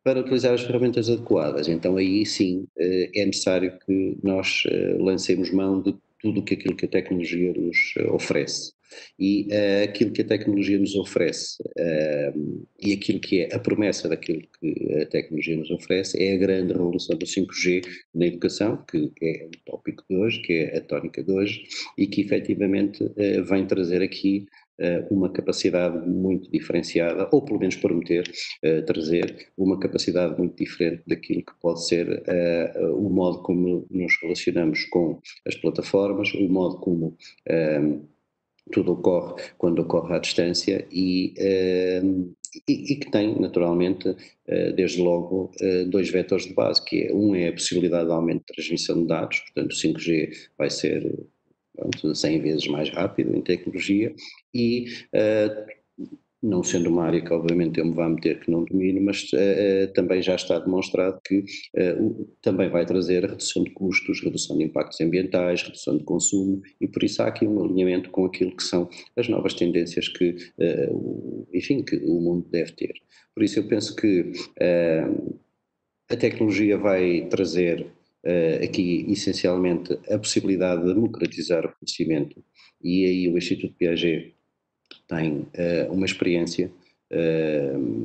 Para utilizar as ferramentas adequadas, então aí sim é necessário que nós lancemos mão de tudo aquilo que a tecnologia nos oferece. E aquilo que a tecnologia nos oferece e aquilo que é a promessa daquilo que a tecnologia nos oferece é a grande revolução do 5G na educação, que é o tópico de hoje, que é a tónica de hoje, e que efetivamente vem trazer aqui uma capacidade muito diferenciada, ou pelo menos prometer trazer uma capacidade muito diferente daquilo que pode ser o modo como nos relacionamos com as plataformas, o modo como tudo ocorre quando ocorre à distância, e que tem naturalmente desde logo dois vetores de base, que é a possibilidade de aumento de transmissão de dados, portanto o 5G vai ser 100 vezes mais rápido em tecnologia, e não sendo uma área que obviamente eu me vá meter, que não domino, mas também já está demonstrado que também vai trazer redução de custos, redução de impactos ambientais, redução de consumo, e por isso há aqui um alinhamento com aquilo que são as novas tendências que, enfim, que o mundo deve ter. Por isso eu penso que a tecnologia vai trazer aqui essencialmente a possibilidade de democratizar o conhecimento, e aí o Instituto Piaget tem uma experiência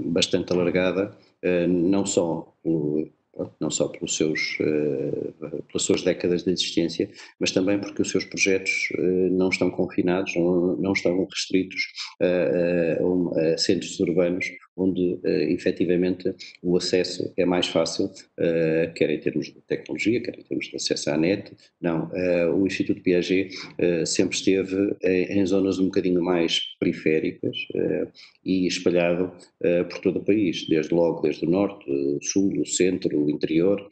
bastante alargada, não só pelas suas décadas de existência, mas também porque os seus projetos não estão confinados, não estão restritos a centros urbanos, onde efetivamente o acesso é mais fácil, quer em termos de tecnologia, quer em termos de acesso à net. Não, o Instituto Piaget sempre esteve em zonas um bocadinho mais periféricas e espalhado por todo o país, desde o norte, o sul, o centro, o interior,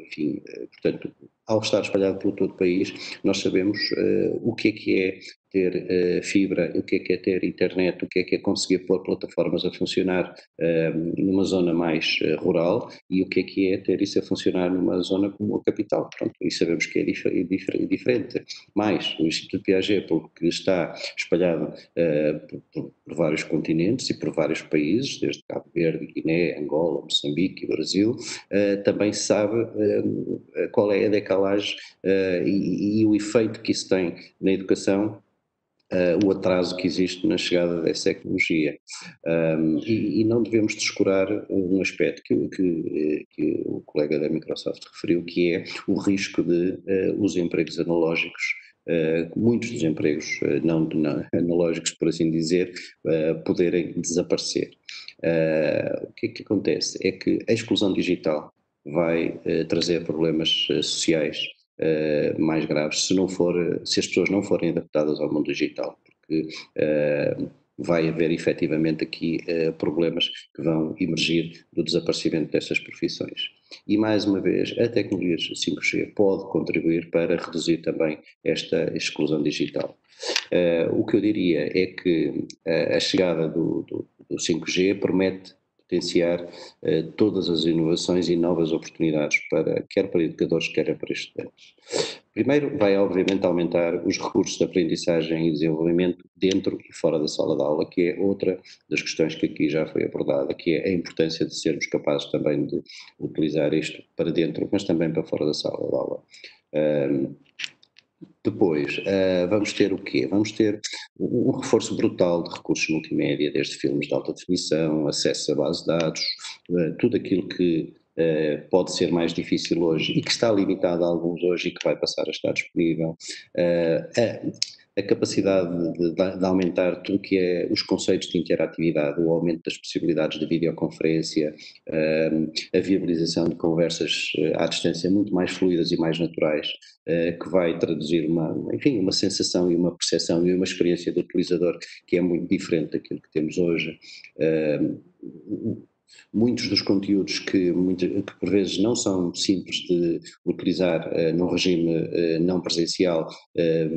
enfim, portanto, ao estar espalhado por todo o país, nós sabemos o que é ter fibra, o que é ter internet, o que é conseguir pôr plataformas a funcionar numa zona mais rural, e o que é ter isso a funcionar numa zona como a capital. Pronto, e sabemos que é diferente. Mas o Instituto Piaget, porque está espalhado por vários continentes e por vários países, desde Cabo Verde, Guiné, Angola, Moçambique e Brasil, também sabe qual é a decalagem e o efeito que isso tem na educação, o atraso que existe na chegada dessa tecnologia. E não devemos descurar um aspecto que o colega da Microsoft referiu, que é o risco de os empregos analógicos, muitos dos empregos não analógicos, por assim dizer, poderem desaparecer. O que é que acontece? É que a exclusão digital vai trazer problemas sociais mais graves se as pessoas não forem adaptadas ao mundo digital, porque vai haver efetivamente aqui problemas que vão emergir do desaparecimento destas profissões. E mais uma vez, a tecnologia 5G pode contribuir para reduzir também esta exclusão digital. O que eu diria é que a chegada do 5G promete potenciar todas as inovações e novas oportunidades quer para educadores, quer para estudantes. Primeiro, vai obviamente aumentar os recursos de aprendizagem e desenvolvimento dentro e fora da sala de aula, que é outra das questões que aqui já foi abordada, que é a importância de sermos capazes também de utilizar isto para dentro, mas também para fora da sala de aula. Depois, vamos ter o quê? Vamos ter um reforço brutal de recursos multimédia, desde filmes de alta definição, acesso a base de dados, tudo aquilo que pode ser mais difícil hoje e que está limitado a alguns hoje e que vai passar a estar disponível. A capacidade de aumentar tudo o que é os conceitos de interatividade, o aumento das possibilidades de videoconferência, a viabilização de conversas à distância muito mais fluidas e mais naturais, que vai traduzir uma sensação e uma percepção e uma experiência do utilizador que é muito diferente daquilo que temos hoje. Muitos dos conteúdos que por vezes não são simples de utilizar num regime não presencial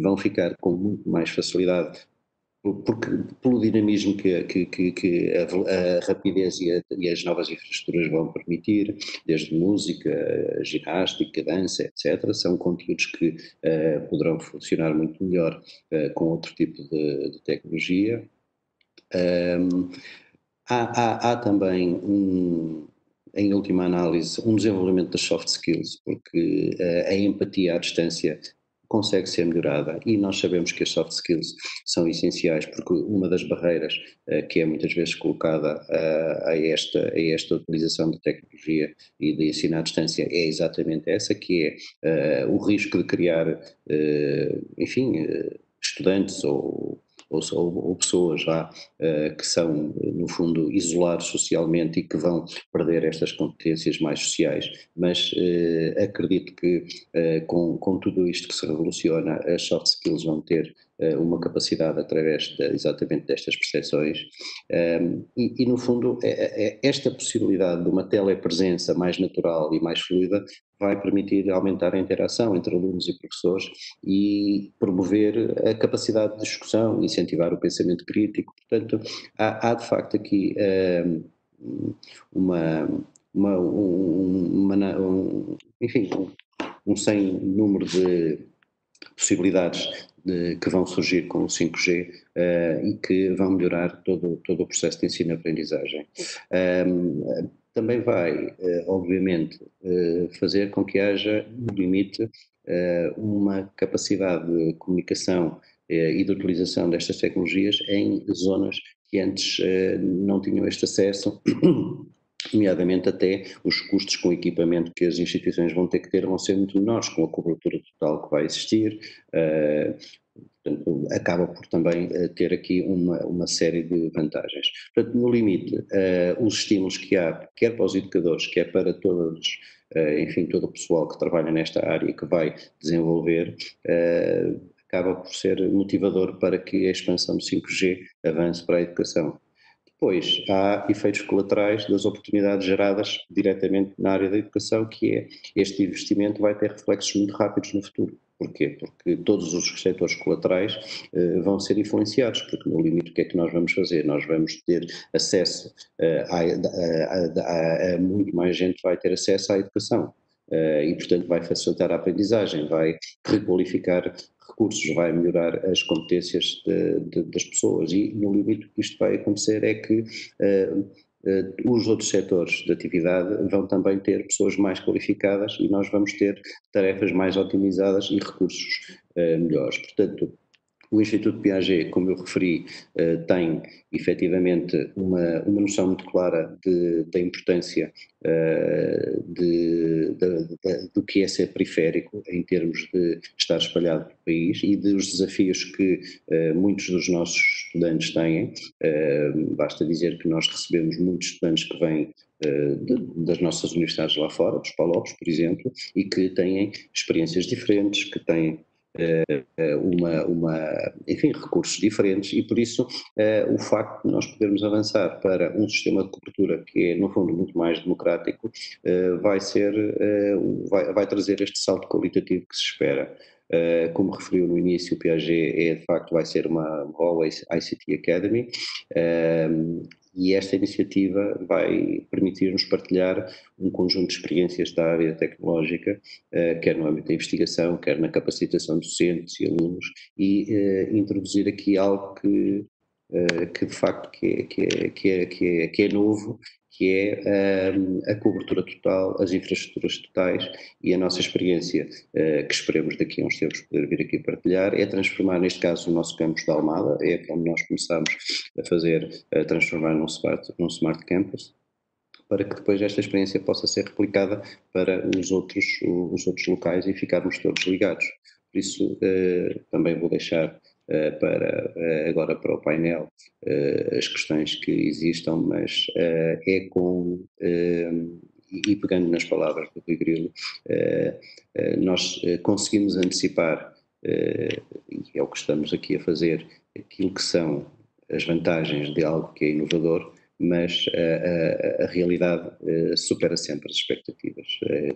vão ficar com muito mais facilidade pelo dinamismo que a rapidez e as novas infraestruturas vão permitir, desde música, ginástica, dança, etc. São conteúdos que poderão funcionar muito melhor com outro tipo de tecnologia. Há também, em última análise, um desenvolvimento das soft skills, porque a empatia à distância consegue ser melhorada e nós sabemos que as soft skills são essenciais, porque uma das barreiras que é muitas vezes colocada a esta utilização de tecnologia e de ensino à distância é exatamente essa, que é o risco de criar, estudantes ou pessoas lá que são, no fundo, isolados socialmente e que vão perder estas competências mais sociais, mas acredito que com tudo isto que se revoluciona, as soft skills vão ter uma capacidade através exatamente destas percepções e no fundo esta possibilidade de uma telepresença mais natural e mais fluida vai permitir aumentar a interação entre alunos e professores e promover a capacidade de discussão, incentivar o pensamento crítico. Portanto, há de facto aqui um sem número de possibilidades que vão surgir com o 5G e que vão melhorar todo o processo de ensino-aprendizagem. Também vai, obviamente, fazer com que haja, no limite, uma capacidade de comunicação e de utilização destas tecnologias em zonas que antes não tinham este acesso, nomeadamente até os custos com equipamento que as instituições vão ter que ter vão ser muito menores, com a cobertura total que vai existir. Portanto, acaba por também ter aqui uma série de vantagens. Portanto, no limite, os estímulos que há, quer para os educadores, quer para todos, todo o pessoal que trabalha nesta área e que vai desenvolver, acaba por ser motivador para que a expansão do 5G avance para a educação. Depois, há efeitos colaterais das oportunidades geradas diretamente na área da educação, que é este investimento vai ter reflexos muito rápidos no futuro. Porquê? Porque todos os setores colaterais vão ser influenciados, porque no limite o que é que nós vamos fazer? Nós vamos ter acesso a muito mais gente vai ter acesso à educação e portanto vai facilitar a aprendizagem, vai requalificar recursos, vai melhorar as competências das pessoas e no limite o que isto vai acontecer é que os outros setores de atividade vão também ter pessoas mais qualificadas e nós vamos ter tarefas mais otimizadas e recursos melhores. Portanto, O Instituto Piaget, como eu referi, tem efetivamente uma noção muito clara da importância do que é ser periférico em termos de estar espalhado pelo país e dos desafios que muitos dos nossos estudantes têm. Basta dizer que nós recebemos muitos estudantes que vêm das nossas universidades lá fora, dos PALOPs, por exemplo, e que têm experiências diferentes, que têm enfim, recursos diferentes, e por isso o facto de nós podermos avançar para um sistema de cobertura que é, no fundo, muito mais democrático, vai trazer este salto qualitativo que se espera. Como referiu no início, o Piaget de facto vai ser uma Huawei ICT Academy, e esta iniciativa vai permitir-nos partilhar um conjunto de experiências da área tecnológica, quer no âmbito da investigação, quer na capacitação de docentes e alunos, e introduzir aqui algo que de facto que é novo, que é a cobertura total, as infraestruturas totais, e a nossa experiência, que esperemos daqui a uns tempos poder vir aqui partilhar, é transformar, neste caso, o nosso campus de Almada, é como nós começamos a transformar num smart campus, para que depois esta experiência possa ser replicada para os outros locais e ficarmos todos ligados. Por isso, também vou deixar agora para o painel as questões que existam, mas e pegando nas palavras do Rui Grilo, nós conseguimos antecipar, e é o que estamos aqui a fazer, aquilo que são as vantagens de algo que é inovador, mas a realidade supera sempre as expectativas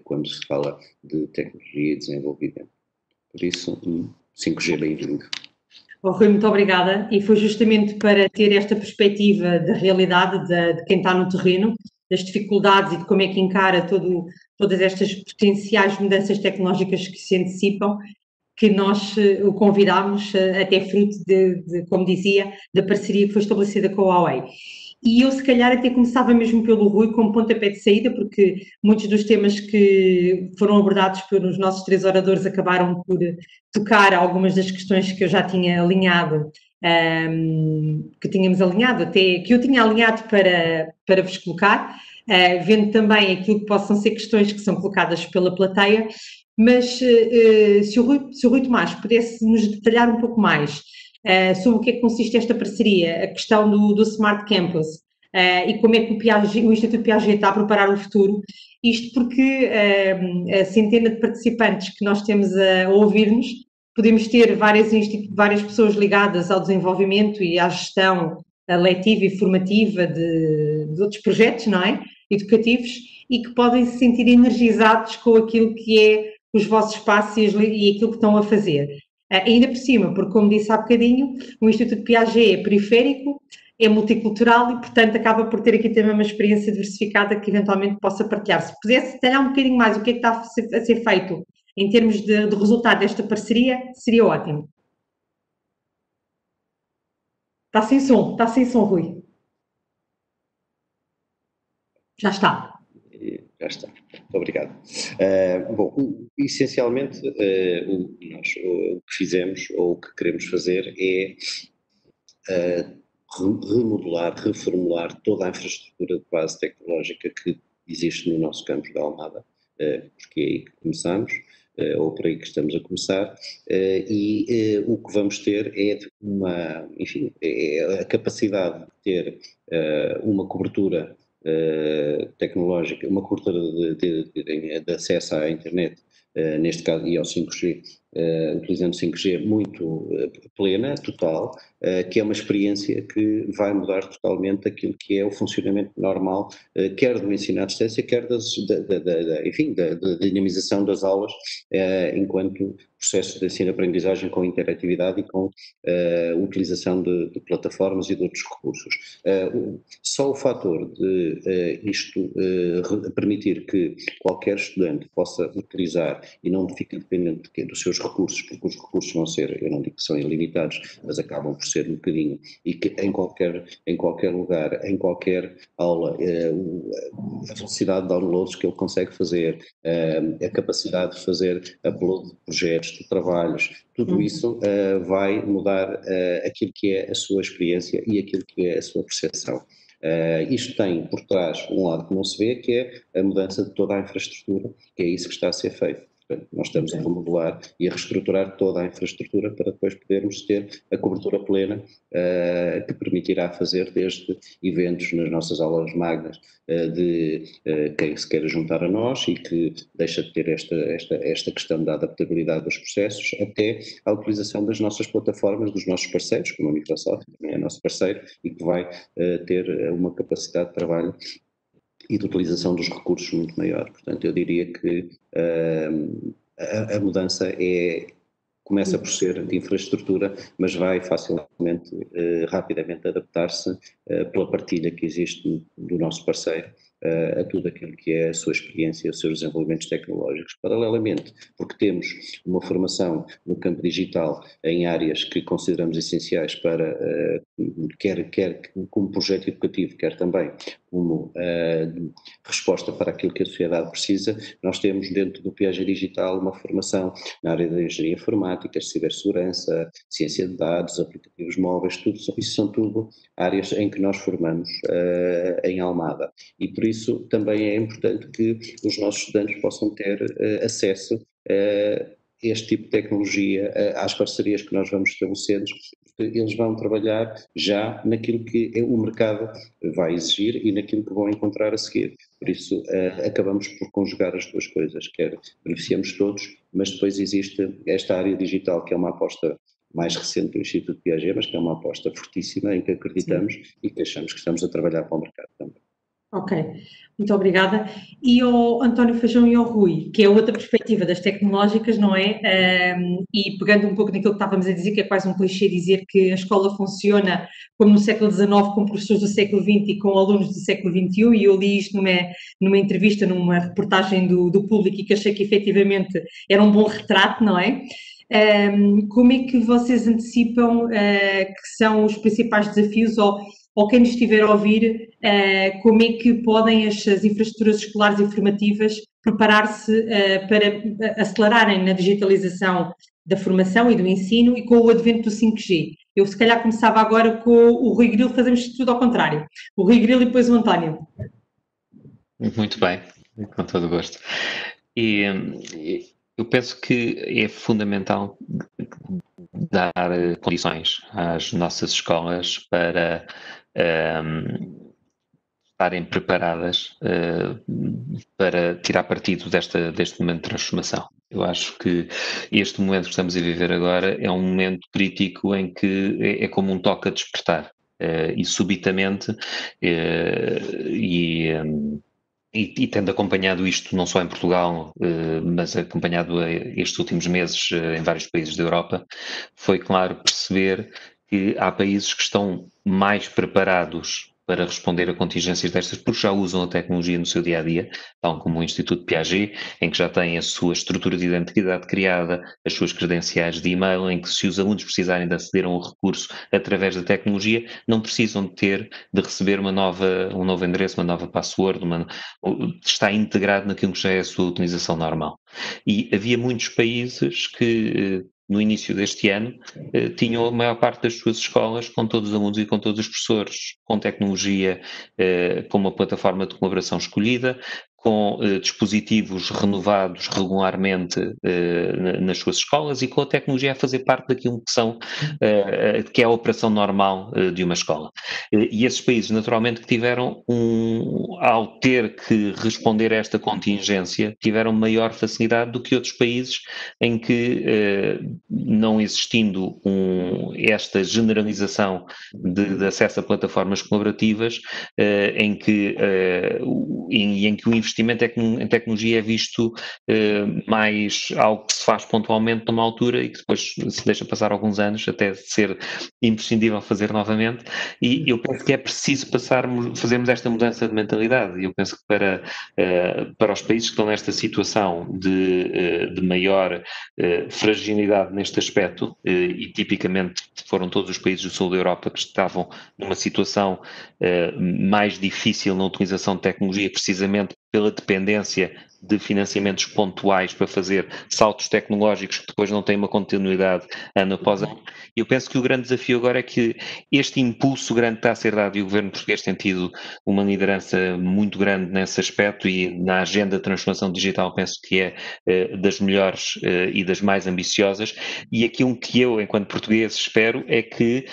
quando se fala de tecnologia e desenvolvimento. Por isso, 5G bem-vindo. Oh, Rui, muito obrigada, e foi justamente para ter esta perspectiva da realidade de quem está no terreno, das dificuldades e de como é que encara todas estas potenciais mudanças tecnológicas que se antecipam, que nós o convidámos, até fruto como dizia, da parceria que foi estabelecida com a Huawei. E eu, se calhar, até começava mesmo pelo Rui como pontapé de saída, porque muitos dos temas que foram abordados pelos nossos 3 oradores acabaram por tocar algumas das questões que eu já tinha alinhado, que eu tinha alinhado para vos colocar, vendo também aquilo que possam ser questões que são colocadas pela plateia, mas se o Rui Tomás pudesse nos detalhar um pouco mais sobre o que é que consiste esta parceria, a questão do Smart Campus, e como é que o Instituto Piaget está a preparar o futuro, isto porque a centena de participantes que nós temos a ouvir-nos, podemos ter várias pessoas ligadas ao desenvolvimento e à gestão letiva e formativa de outros projetos, não é? Educativos, e que podem se sentir energizados com aquilo que é os vossos passos e aquilo que estão a fazer. Ainda por cima, porque, como disse há bocadinho, o Instituto Piaget é periférico, é multicultural e, portanto, acaba por ter aqui também uma experiência diversificada que eventualmente possa partilhar. Se pudesse detalhar um bocadinho mais o que é que está a ser feito em termos de resultado desta parceria, seria ótimo. Está sem som, Rui. Já está. Já está, muito obrigado. Bom, essencialmente o que fizemos ou o que queremos fazer é remodelar, reformular toda a infraestrutura de base tecnológica que existe no nosso campus de Almada, porque é aí que começamos, ou por aí que estamos a começar, e o que vamos ter é a capacidade de ter uma cobertura tecnológica, uma cobertura de acesso à internet, neste caso, e ao 5G, utilizando 5G muito plena, total, que é uma experiência que vai mudar totalmente aquilo que é o funcionamento normal, quer do ensino à distância, quer da dinamização das aulas, enquanto processo de ensino-aprendizagem com interatividade e com utilização de plataformas e de outros recursos. Só o fator de isto permitir que qualquer estudante possa utilizar e não fique dependente dos seus recursos, porque os recursos vão ser, eu não digo que são ilimitados, mas acabam por ser um bocadinho, e que em qualquer lugar, em qualquer aula, a velocidade de downloads que ele consegue fazer, a capacidade de fazer upload de projetos, de trabalhos, tudo isso vai mudar aquilo que é a sua experiência e aquilo que é a sua percepção. Isto tem por trás um lado que não se vê, que é a mudança de toda a infraestrutura, que é isso que está a ser feito. Portanto, nós estamos a remodelar e a reestruturar toda a infraestrutura para depois podermos ter a cobertura plena que permitirá fazer desde eventos nas nossas aulas magnas de quem se queira juntar a nós e que deixa de ter esta questão da adaptabilidade dos processos, até a utilização das nossas plataformas, dos nossos parceiros, como a Microsoft, que também é nosso parceiro, e que vai ter uma capacidade de trabalho e de utilização dos recursos muito maior. Portanto, eu diria que a mudança começa por ser de infraestrutura, mas vai facilmente, rapidamente adaptar-se pela partilha que existe do nosso parceiro a tudo aquilo que é a sua experiência, os seus desenvolvimentos tecnológicos. Paralelamente, porque temos uma formação no campo digital em áreas que consideramos essenciais para, quer como projeto educativo, quer também como resposta para aquilo que a sociedade precisa, nós temos dentro do Piaget Digital uma formação na área da engenharia informática, cibersegurança, ciência de dados, aplicativos móveis, isso são tudo áreas em que nós formamos em Almada, e por isso também é importante que os nossos estudantes possam ter acesso a este tipo de tecnologia, às parcerias que nós vamos estabelecendo, porque eles vão trabalhar já naquilo que o mercado vai exigir e naquilo que vão encontrar a seguir. Por isso acabamos por conjugar as duas coisas, quer beneficiamos todos, mas depois existe esta área digital que é uma aposta mais recente do Instituto Piaget, mas que é uma aposta fortíssima em que acreditamos e que achamos que estamos a trabalhar para o mercado também. Ok, muito obrigada. E ao António Feijão e ao Rui, que é outra perspectiva das tecnológicas, não é? E pegando um pouco naquilo que estávamos a dizer, que é quase um clichê dizer que a escola funciona como no século XIX, com professores do século XX e com alunos do século XXI, e eu li isto numa entrevista, numa reportagem do Público, e que achei que efetivamente era um bom retrato, não é? Como é que vocês antecipam que são os principais desafios, ou quem nos estiver a ouvir, como é que podem as infraestruturas escolares e formativas preparar-se para acelerarem na digitalização da formação e do ensino e com o advento do 5G? Eu se calhar começava agora com o Rui Grilo, fazemos tudo ao contrário. O Rui Grilo e depois o António. Muito bem, com todo o gosto. E eu penso que é fundamental dar condições às nossas escolas para estarem preparadas para tirar partido deste momento de transformação. Eu acho que este momento que estamos a viver agora é um momento crítico em que é como um toque a despertar. E subitamente, e tendo acompanhado isto não só em Portugal, mas acompanhado estes últimos meses em vários países da Europa, foi claro perceber que há países que estão mais preparados para responder a contingências destas, porque já usam a tecnologia no seu dia-a-dia, tal como o Instituto Piaget, em que já tem a sua estrutura de identidade criada, as suas credenciais de e-mail, em que se os alunos precisarem de aceder a um recurso através da tecnologia, não precisam de receber um novo endereço, uma nova password, está integrado naquilo que já é a sua utilização normal. E havia muitos países que no início deste ano, tinham a maior parte das suas escolas com todos os alunos e com todos os professores, com tecnologia, com uma plataforma de colaboração escolhida, com dispositivos renovados regularmente nas suas escolas e com a tecnologia a fazer parte daquilo que é a operação normal de uma escola. E esses países, naturalmente, que tiveram, ao ter que responder a esta contingência, tiveram maior facilidade do que outros países em que, não existindo esta generalização de acesso a plataformas colaborativas, em que o investimento investimento em tecnologia é visto mais algo que se faz pontualmente numa altura e que depois se deixa passar alguns anos até ser imprescindível fazer novamente, e eu penso que é preciso fazermos esta mudança de mentalidade, e eu penso que para os países que estão nesta situação de maior fragilidade neste aspecto, e tipicamente foram todos os países do sul da Europa que estavam numa situação mais difícil na utilização de tecnologia, precisamente pela dependência de financiamentos pontuais para fazer saltos tecnológicos que depois não têm uma continuidade ano após ano. E eu penso que o grande desafio agora é que este impulso grande que está a ser dado, e o governo português tem tido uma liderança muito grande nesse aspecto, e na agenda de transformação digital penso que é das melhores e das mais ambiciosas, e aquilo que eu, enquanto português, espero é que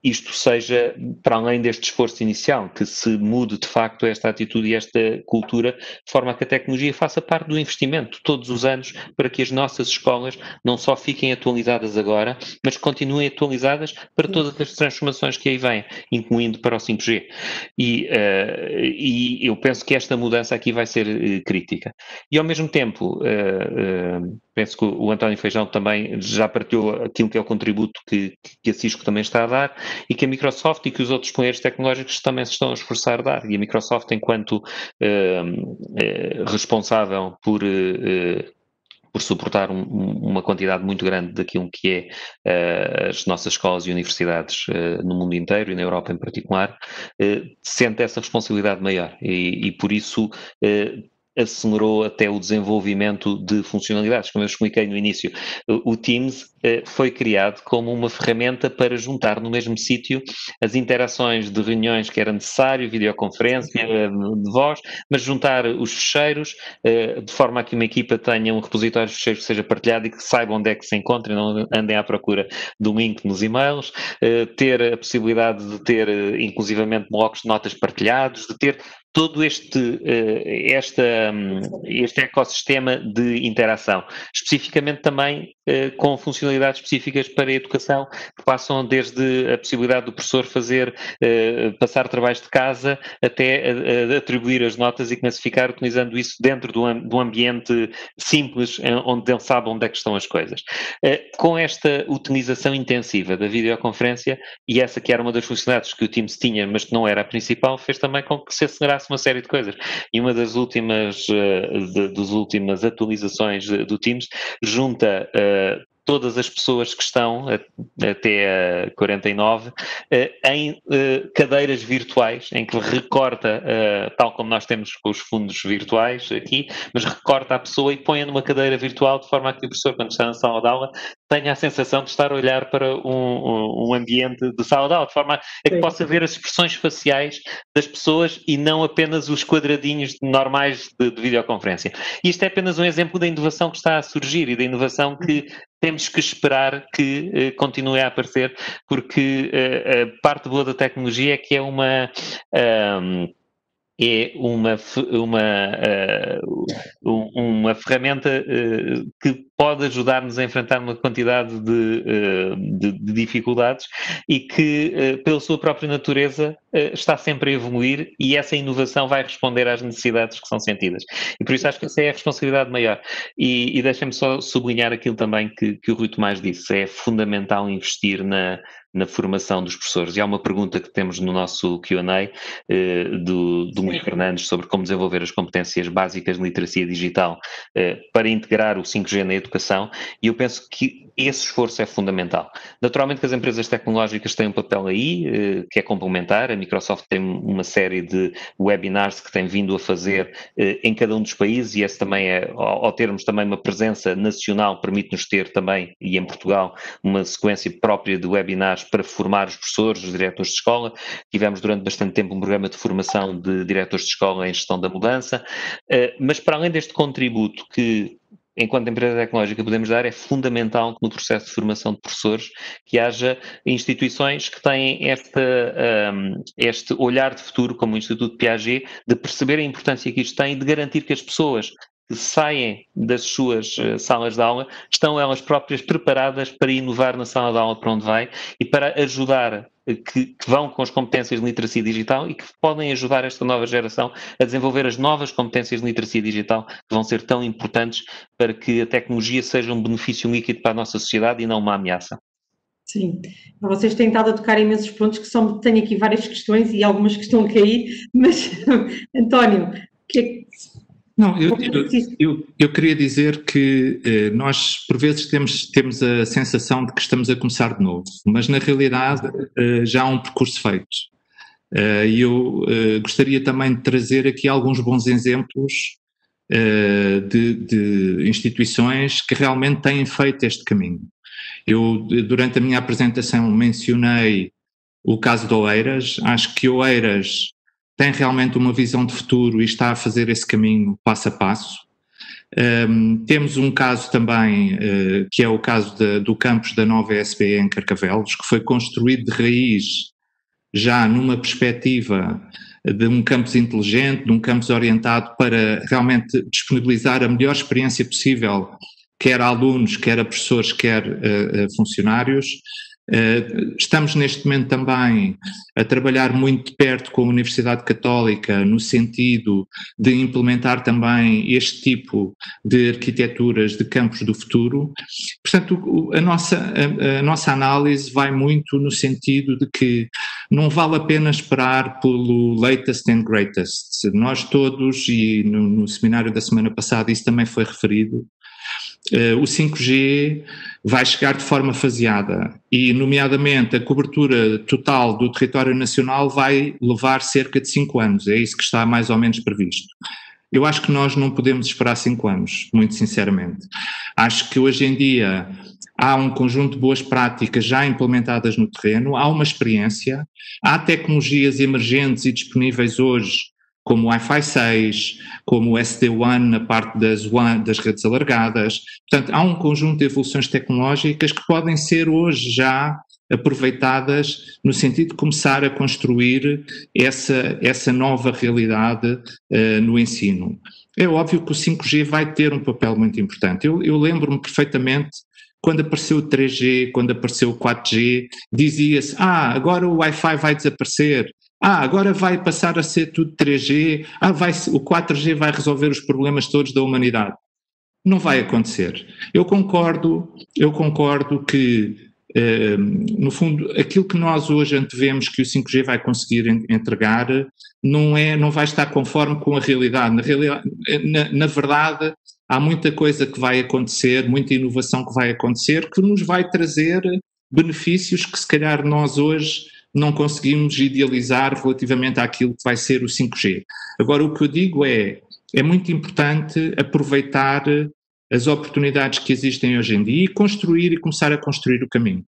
isto seja, para além deste esforço inicial, que se mude de facto esta atitude e esta cultura, de forma a que a tecnologia faça parte do investimento todos os anos, para que as nossas escolas não só fiquem atualizadas agora, mas continuem atualizadas para todas as transformações que aí vêm, incluindo para o 5G. E eu penso que esta mudança aqui vai ser crítica. E ao mesmo tempo, penso que o António Feijão também já partilhou aquilo que é o contributo que a Cisco também está a dar, e que a Microsoft e que os outros players tecnológicos também se estão a esforçar a dar. E a Microsoft, enquanto responsável por suportar uma quantidade muito grande daquilo que é as nossas escolas e universidades no mundo inteiro e na Europa em particular, sente essa responsabilidade maior e por isso acelerou até o desenvolvimento de funcionalidades. Como eu expliquei no início, o Teams foi criado como uma ferramenta para juntar no mesmo sítio as interações de reuniões que era necessário, videoconferência, de voz, mas juntar os fecheiros de forma a que uma equipa tenha um repositório de fecheiros que seja partilhado e que saiba onde é que se encontra e não andem à procura do link nos e-mails, ter a possibilidade de ter inclusivamente blocos de notas partilhados, de ter todo este ecossistema de interação, especificamente também com funcionalidades específicas para a educação, que passam desde a possibilidade do professor passar trabalhos de casa até atribuir as notas e classificar, utilizando isso dentro do ambiente simples, onde ele sabe onde é que estão as coisas. Com esta utilização intensiva da videoconferência, e essa que era uma das funcionalidades que o Teams tinha, mas que não era a principal, fez também com que se acelerasse uma série de coisas. E uma das últimas atualizações do Teams junta todas as pessoas que estão, até a 49, em cadeiras virtuais, em que recorta, tal como nós temos com os fundos virtuais aqui, mas recorta a pessoa e põe-a numa cadeira virtual, de forma a que o professor, quando está na sala de aula, tenha a sensação de estar a olhar para um ambiente de sala de aula, de forma a que possa ver as expressões faciais das pessoas e não apenas os quadradinhos normais de videoconferência. E isto é apenas um exemplo da inovação que está a surgir e da inovação que temos que esperar que continue a aparecer, porque a parte boa da tecnologia é que é uma ferramenta que pode ajudar-nos a enfrentar uma quantidade de dificuldades e que, pela sua própria natureza, está sempre a evoluir, e essa inovação vai responder às necessidades que são sentidas. E por isso acho que essa é a responsabilidade maior. E deixem-me só sublinhar aquilo também que o Rui Tomás disse: é fundamental investir na formação dos professores. E há uma pergunta que temos no nosso Q&A do Luís Fernandes sobre como desenvolver as competências básicas de literacia digital para integrar o 5G na educação, e eu penso que esse esforço é fundamental. Naturalmente que as empresas tecnológicas têm um papel aí que é complementar. A Microsoft tem uma série de webinars que tem vindo a fazer em cada um dos países, e esse também ao termos também uma presença nacional, permite-nos ter também, e em Portugal, uma sequência própria de webinars para formar os professores, os diretores de escola. Tivemos durante bastante tempo um programa de formação de diretores de escola em gestão da mudança, mas para além deste contributo que, enquanto empresa tecnológica, podemos dar, é fundamental que no processo de formação de professores que haja instituições que têm este olhar de futuro, como o Instituto Piaget, de perceber a importância que isto tem e de garantir que as pessoas que saem das suas salas de aula estão elas próprias preparadas para inovar na sala de aula para onde vai e para ajudar que vão com as competências de literacia digital e que podem ajudar esta nova geração a desenvolver as novas competências de literacia digital que vão ser tão importantes para que a tecnologia seja um benefício líquido para a nossa sociedade e não uma ameaça. Sim, vocês têm estado a tocar imensos pontos tenho aqui várias questões e algumas que estão a cair, mas António, que é que... Não, eu queria dizer que nós, por vezes, temos a sensação de que estamos a começar de novo, mas na realidade já há um percurso feito. E eu gostaria também de trazer aqui alguns bons exemplos de instituições que realmente têm feito este caminho. Eu, durante a minha apresentação, mencionei o caso de Oeiras. Acho que Oeiras tem realmente uma visão de futuro e está a fazer esse caminho passo a passo. Temos um caso também, que é o caso do campus da nova SBE em Carcavelos, que foi construído de raiz já numa perspectiva de um campus inteligente, de um campus orientado para realmente disponibilizar a melhor experiência possível, quer a alunos, quer a professores, quer funcionários. Estamos neste momento também a trabalhar muito de perto com a Universidade Católica no sentido de implementar também este tipo de arquiteturas de campos do futuro. Portanto, a nossa análise vai muito no sentido de que não vale a pena esperar pelo latest and greatest. Nós todos, e no seminário da semana passada isso também foi referido, o 5G vai chegar de forma faseada e, nomeadamente, a cobertura total do território nacional vai levar cerca de 5 anos, é isso que está mais ou menos previsto. Eu acho que nós não podemos esperar 5 anos, muito sinceramente. Acho que hoje em dia há um conjunto de boas práticas já implementadas no terreno, há uma experiência, há tecnologias emergentes e disponíveis hoje, como o Wi-Fi 6, como o SD-WAN na parte das redes alargadas. Portanto, há um conjunto de evoluções tecnológicas que podem ser hoje já aproveitadas no sentido de começar a construir essa nova realidade no ensino. É óbvio que o 5G vai ter um papel muito importante. Eu lembro-me perfeitamente quando apareceu o 3G, quando apareceu o 4G, dizia-se, agora o Wi-Fi vai desaparecer, agora vai passar a ser tudo 3G, o 4G vai resolver os problemas todos da humanidade. Não vai acontecer. Eu concordo que, no fundo, aquilo que nós hoje antevemos que o 5G vai conseguir entregar não vai estar conforme com a realidade. Na verdade, há muita coisa que vai acontecer, muita inovação que vai acontecer, que nos vai trazer benefícios que se calhar nós hoje não conseguimos idealizar relativamente àquilo que vai ser o 5G. Agora, o que eu digo é muito importante aproveitar as oportunidades que existem hoje em dia e começar a construir o caminho.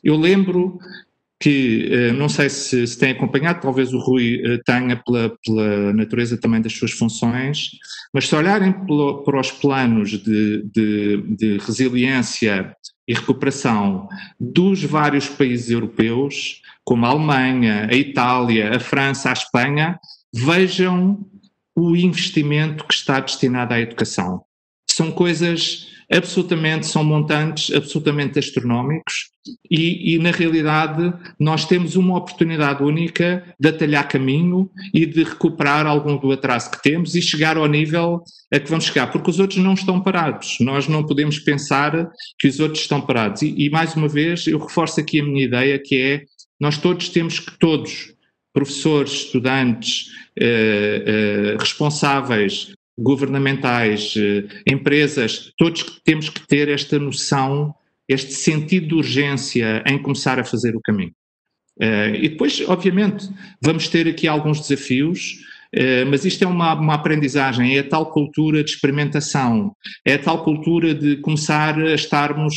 Eu lembro que, não sei se tem acompanhado, talvez o Rui tenha pela natureza também das suas funções, mas se olharem para os planos de resiliência e recuperação dos vários países europeus, como a Alemanha, a Itália, a França, a Espanha, vejam o investimento que está destinado à educação. São são montantes absolutamente astronómicos e na realidade nós temos uma oportunidade única de atalhar caminho e de recuperar algum do atraso que temos e chegar ao nível a que vamos chegar, porque os outros não estão parados. Nós não podemos pensar que os outros estão parados. E mais uma vez eu reforço aqui a minha ideia, que é nós todos, professores, estudantes, responsáveis, governamentais, empresas, todos temos que ter esta noção, este sentido de urgência em começar a fazer o caminho. E depois, obviamente, vamos ter aqui alguns desafios, mas isto é uma aprendizagem, é a tal cultura de experimentação, é a tal cultura de começar a estarmos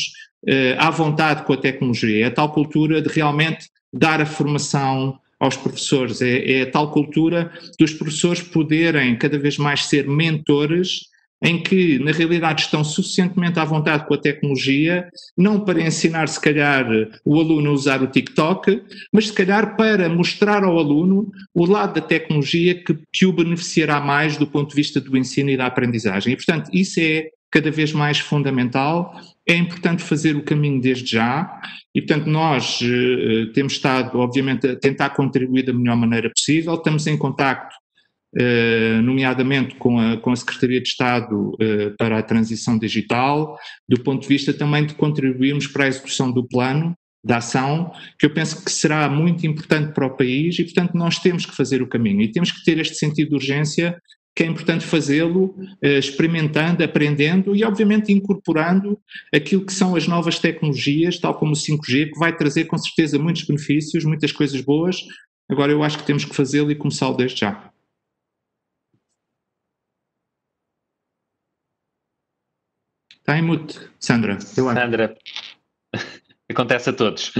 à vontade com a tecnologia, é a tal cultura de realmente dar a formação aos professores, é a tal cultura dos professores poderem cada vez mais ser mentores, em que na realidade estão suficientemente à vontade com a tecnologia, não para ensinar se calhar o aluno a usar o TikTok, mas se calhar para mostrar ao aluno o lado da tecnologia que o beneficiará mais do ponto de vista do ensino e da aprendizagem. E portanto isso é cada vez mais fundamental. É importante fazer o caminho desde já e, portanto, nós temos estado, obviamente, a tentar contribuir da melhor maneira possível. Estamos em contacto, nomeadamente com a Secretaria de Estado para a Transição Digital, do ponto de vista também de contribuirmos para a execução do plano de ação, que eu penso que será muito importante para o país e, portanto, nós temos que fazer o caminho e temos que ter este sentido de urgência, que é importante fazê-lo experimentando, aprendendo e, obviamente, incorporando aquilo que são as novas tecnologias, tal como o 5G, que vai trazer, com certeza, muitos benefícios, muitas coisas boas. Agora, eu acho que temos que fazê-lo e começá-lo desde já. Está em mute, Sandra. Sandra, acontece a todos.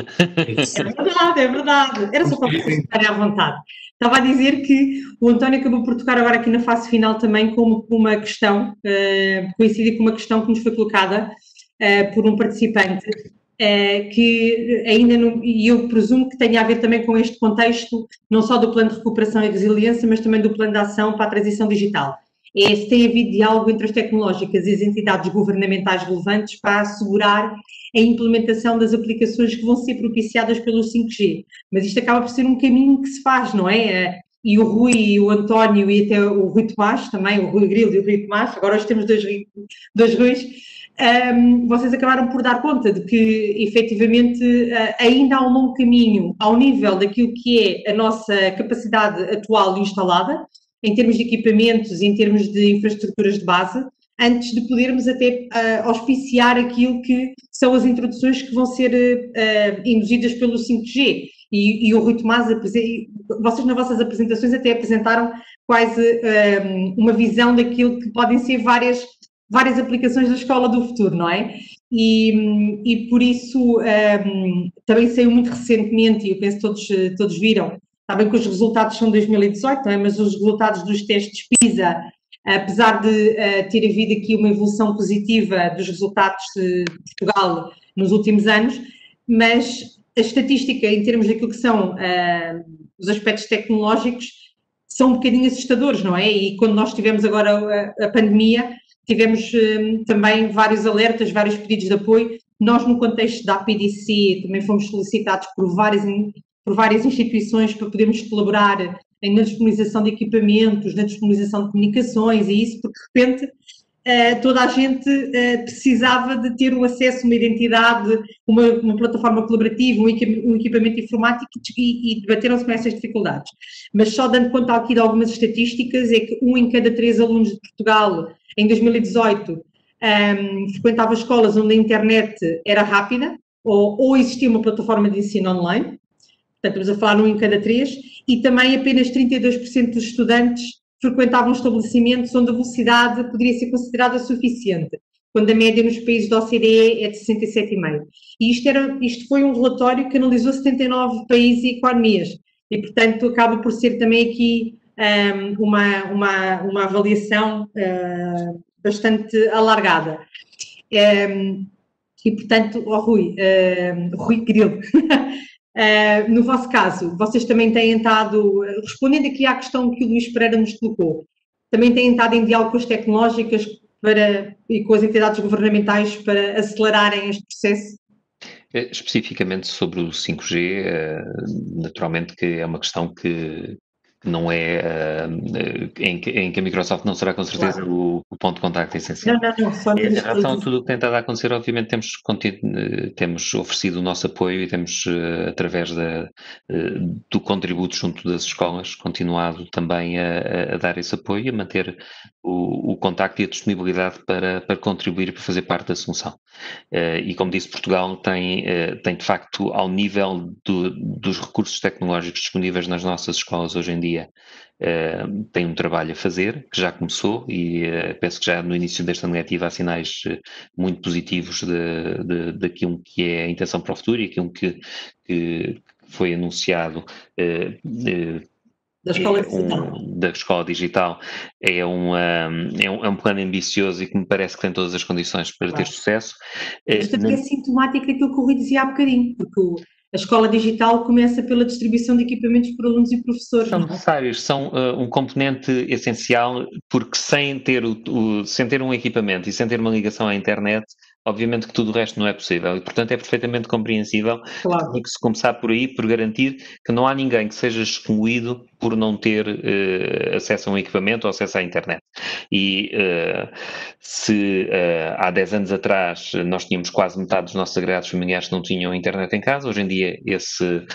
É verdade. Era só para estarem à vontade. Estava a dizer que o António acabou por tocar agora aqui na fase final também com uma questão, coincide com uma questão que nos foi colocada por um participante, que ainda não, e eu presumo que tenha a ver também com este contexto, não só do plano de recuperação e resiliência, mas também do plano de ação para a transição digital. É se tem havido diálogo entre as tecnológicas e as entidades governamentais relevantes para assegurar a implementação das aplicações que vão ser propiciadas pelo 5G. Mas isto acaba por ser um caminho que se faz, não é? E o Rui, e o António e até o Rui Tomás, também, o Rui Grilo e o Rui Tomás, agora hoje temos dois Ruis, vocês acabaram por dar conta de que, efetivamente, ainda há um longo caminho ao nível daquilo que é a nossa capacidade atual instalada, em termos de equipamentos, em termos de infraestruturas de base, antes de podermos até auspiciar aquilo que são as introduções que vão ser induzidas pelo 5G. E o Rui Tomás, vocês nas vossas apresentações até apresentaram quase uma visão daquilo que podem ser várias aplicações da escola do futuro, não é? E por isso também saiu muito recentemente, e eu penso que todos viram, está bem que os resultados são de 2018, não é? Mas os resultados dos testes PISA, apesar de ter havido aqui uma evolução positiva dos resultados de Portugal nos últimos anos, mas a estatística em termos daquilo que são os aspectos tecnológicos são um bocadinho assustadores, não é? E quando nós tivemos agora a pandemia, tivemos também vários alertas, vários pedidos de apoio. Nós, no contexto da APDC, também fomos solicitados por várias instituições para podermos colaborar na disponibilização de equipamentos, na disponibilização de comunicações e isso, porque de repente toda a gente precisava de ter um acesso, uma identidade, uma plataforma colaborativa, um equipamento informático e debateram-se com essas dificuldades. Mas só dando conta aqui de algumas estatísticas, é que 1 em cada 3 alunos de Portugal, em 2018, frequentava escolas onde a internet era rápida ou existia uma plataforma de ensino online. Portanto, estamos a falar 1 em cada 3, e também apenas 32% dos estudantes frequentavam estabelecimentos onde a velocidade poderia ser considerada suficiente, quando a média nos países da OCDE é de 67,5%. E isto foi um relatório que analisou 79 países e economias, e, portanto, acaba por ser também aqui uma avaliação bastante alargada. E, portanto, Rui Grilo, no vosso caso, vocês também têm estado, respondendo aqui à questão que o Luís Pereira nos colocou, também têm estado em diálogo com as tecnológicas e com as entidades governamentais para acelerarem este processo? Especificamente sobre o 5G, naturalmente que é uma questão que não é, em que a Microsoft não será com certeza claro. o ponto de contacto essencial. Não, só em relação a tudo o que tem estado a acontecer, obviamente temos oferecido o nosso apoio e temos, através do contributo junto das escolas, continuado também a dar esse apoio e a manter o contacto e a disponibilidade para contribuir e para fazer parte da solução. E como disse, Portugal tem de facto, ao nível dos recursos tecnológicos disponíveis nas nossas escolas hoje em dia, tem um trabalho a fazer, que já começou e penso que já no início desta negativa há sinais muito positivos daquilo que é a intenção para o futuro e aquilo que foi anunciado da escola digital é um plano ambicioso e que me parece que tem todas as condições para ter sucesso. Isto também é sintomático daquilo que o Rui dizia há bocadinho, porque a escola digital começa pela distribuição de equipamentos para alunos e professores. São necessários, são um componente essencial, porque sem ter um equipamento e sem ter uma ligação à internet, obviamente que tudo o resto não é possível, e portanto é perfeitamente compreensível. Claro. Tem que se começar por aí, por garantir que não há ninguém que seja excluído por não ter acesso a um equipamento ou acesso à internet. E se há 10 anos atrás nós tínhamos quase metade dos nossos agregados familiares que não tinham internet em casa, hoje em dia esse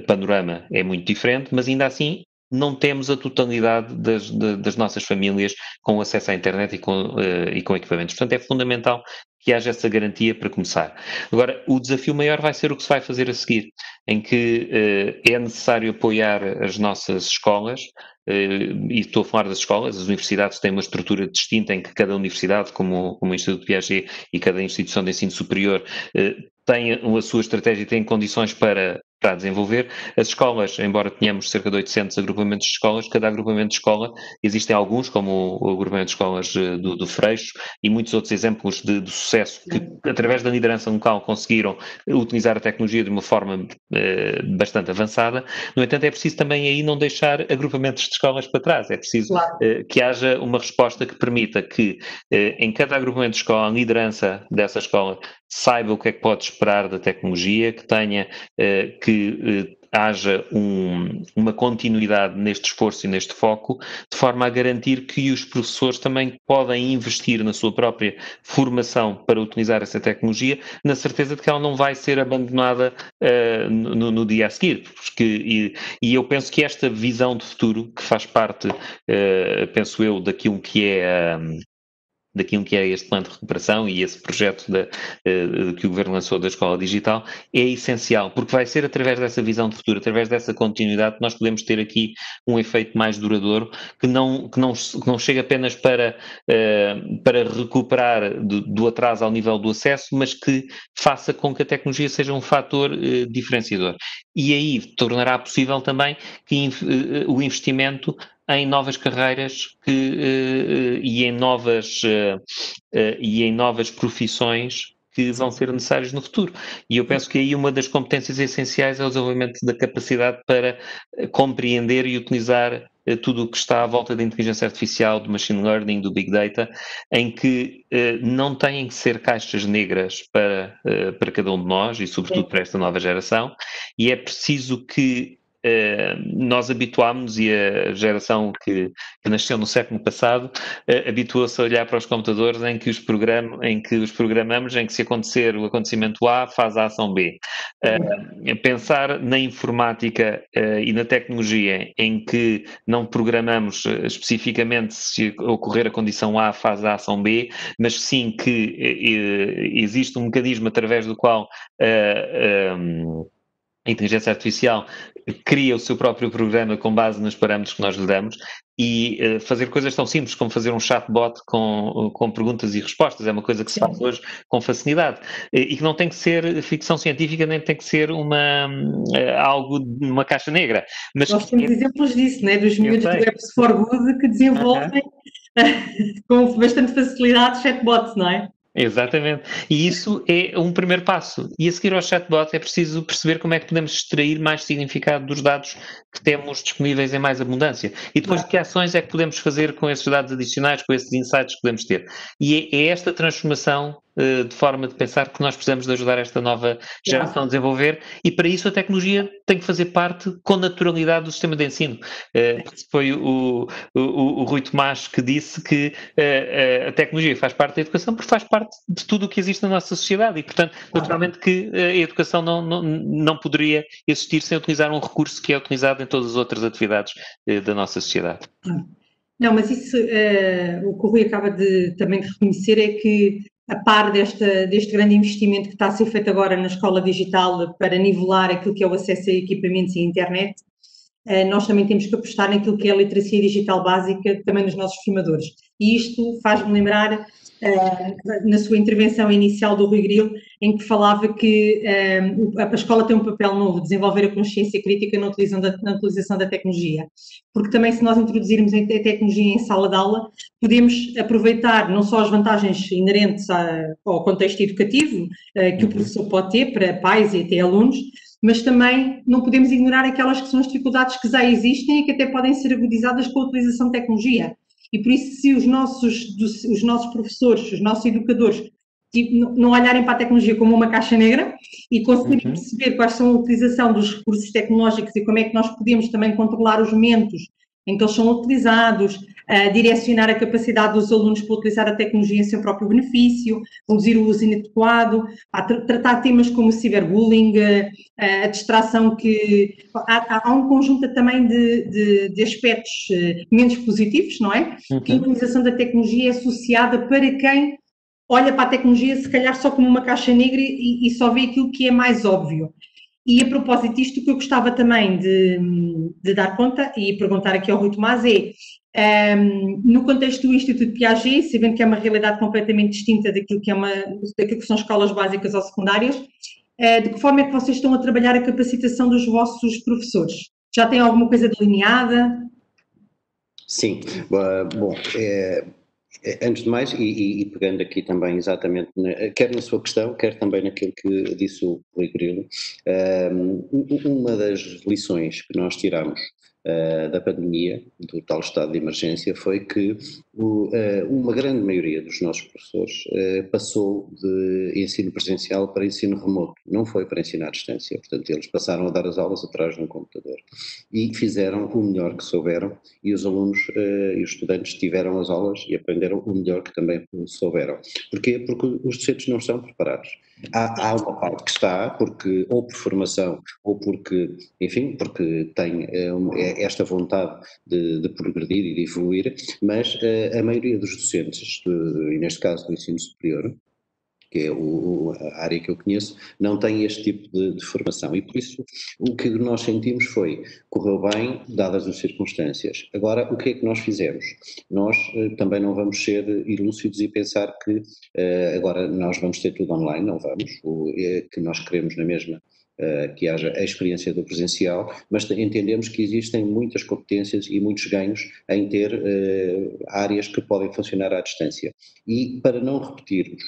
panorama é muito diferente, mas ainda assim não temos a totalidade das nossas famílias com acesso à internet e com equipamentos. Portanto, é fundamental que haja essa garantia para começar. Agora, o desafio maior vai ser o que se vai fazer a seguir, em que é necessário apoiar as nossas escolas, e estou a falar das escolas, as universidades têm uma estrutura distinta em que cada universidade, como o Instituto Piaget e cada instituição de ensino superior, tem a sua estratégia e tem condições para desenvolver. As escolas, embora tenhamos cerca de 800 agrupamentos de escolas, cada agrupamento de escola, existem alguns, como o agrupamento de escolas do Freixo e muitos outros exemplos de sucesso que, através da liderança local, conseguiram utilizar a tecnologia de uma forma bastante avançada. No entanto, é preciso também aí não deixar agrupamentos de escolas para trás. É preciso que haja uma resposta que permita que em cada agrupamento de escola, a liderança dessa escola saiba o que é que pode esperar da tecnologia, que tenha que haja uma continuidade neste esforço e neste foco, de forma a garantir que os professores também podem investir na sua própria formação para utilizar essa tecnologia, na certeza de que ela não vai ser abandonada no dia a seguir. E eu penso que esta visão de futuro, que faz parte, penso eu, daquilo que é este plano de recuperação e esse projeto que o Governo lançou da Escola Digital, é essencial, porque vai ser através dessa visão de futuro, através dessa continuidade, que nós podemos ter aqui um efeito mais duradouro, que não chega apenas para recuperar do atraso ao nível do acesso, mas que faça com que a tecnologia seja um fator diferenciador. E aí tornará possível também que o investimento em novas carreiras e em novas profissões que vão ser necessárias no futuro. E eu penso que aí uma das competências essenciais é o desenvolvimento da capacidade para compreender e utilizar tudo o que está à volta da inteligência artificial, do machine learning, do big data, em que não têm que ser caixas negras para cada um de nós e sobretudo para esta nova geração, e é preciso que nós habituámos, e a geração que nasceu no século passado habituou-se a olhar para os computadores em que os programamos, em que se acontecer o acontecimento A, faz a ação B. Pensar na informática e na tecnologia em que não programamos especificamente se ocorrer a condição A, faz a ação B, mas sim que existe um mecanismo através do qual a inteligência artificial cria o seu próprio programa com base nos parâmetros que nós lhe damos, e fazer coisas tão simples como fazer um chatbot com perguntas e respostas é uma coisa que se faz hoje com facilidade, e que não tem que ser ficção científica, nem tem que ser algo de uma caixa negra. Mas nós temos exemplos disso, né? Dos miúdos do Apps for Good que desenvolvem com bastante facilidade chatbots, não é? Exatamente. E isso é um primeiro passo. E a seguir ao chatbot é preciso perceber como é que podemos extrair mais significado dos dados que temos disponíveis em mais abundância. E depois que ações é que podemos fazer com esses dados adicionais, com esses insights que podemos ter. E é esta transformação de forma de pensar que nós precisamos de ajudar esta nova geração a desenvolver, e para isso a tecnologia tem que fazer parte com naturalidade do sistema de ensino. Foi o Rui Tomás que disse que a tecnologia faz parte da educação porque faz parte de tudo o que existe na nossa sociedade, e portanto naturalmente que a educação não poderia existir sem utilizar um recurso que é utilizado em todas as outras atividades da nossa sociedade. Não, mas isso, o que o Rui acaba também de reconhecer é que, a par deste grande investimento que está a ser feito agora na escola digital para nivelar aquilo que é o acesso a equipamentos e a internet, nós também temos que apostar naquilo que é a literacia digital básica também dos nossos formadores. E isto faz-me lembrar, na sua intervenção inicial do Rui Grilo, em que falava que a escola tem um papel novo, desenvolver a consciência crítica na utilização da tecnologia. Porque também, se nós introduzirmos a tecnologia em sala de aula, podemos aproveitar não só as vantagens inerentes ao contexto educativo que o professor pode ter para pais e até alunos, mas também não podemos ignorar aquelas que são as dificuldades que já existem e que até podem ser agudizadas com a utilização de tecnologia. E por isso, se os nossos professores, os nossos educadores, não olharem para a tecnologia como uma caixa negra e conseguirem perceber quais são a utilização dos recursos tecnológicos e como é que nós podemos também controlar os momentos em que eles são utilizados, direcionar a capacidade dos alunos para utilizar a tecnologia em seu próprio benefício, reduzir o uso inadequado, tratar temas como o ciberbullying, a distração que... Há um conjunto também de aspectos menos positivos, não é? Que a utilização da tecnologia é associada para quem olha para a tecnologia se calhar só como uma caixa negra e só vê aquilo que é mais óbvio. E a propósito disto, o que eu gostava também de dar conta e perguntar aqui ao Rui Tomás é, no contexto do Instituto Piaget, sabendo que é uma realidade completamente distinta daquilo que são escolas básicas ou secundárias, de que forma é que vocês estão a trabalhar a capacitação dos vossos professores? Já tem alguma coisa delineada? Sim, bom, antes de mais, e pegando aqui também exatamente, quer na sua questão, quer também naquilo que disse o Rui Grilo, uma das lições que nós tiramos da pandemia, do tal estado de emergência, foi que uma grande maioria dos nossos professores passou de ensino presencial para ensino remoto, não foi para ensino à distância, portanto eles passaram a dar as aulas atrás de um computador e fizeram o melhor que souberam e os alunos e os estudantes tiveram as aulas e aprenderam o melhor que também souberam. Porquê? Porque os docentes não estão preparados. Há uma parte que está, porque, ou por formação, ou porque, enfim, porque tem esta vontade de progredir e de evoluir, mas a maioria dos docentes, e neste caso do ensino superior, que é a área que eu conheço, não tem este tipo de formação e por isso o que nós sentimos foi, correu bem dadas as circunstâncias. Agora, o que é que nós fizemos? Nós também não vamos ser ilúcidos e pensar que agora nós vamos ter tudo online, não vamos, que nós queremos na mesma que haja a experiência do presencial, mas entendemos que existem muitas competências e muitos ganhos em ter áreas que podem funcionar à distância. E para não repetirmos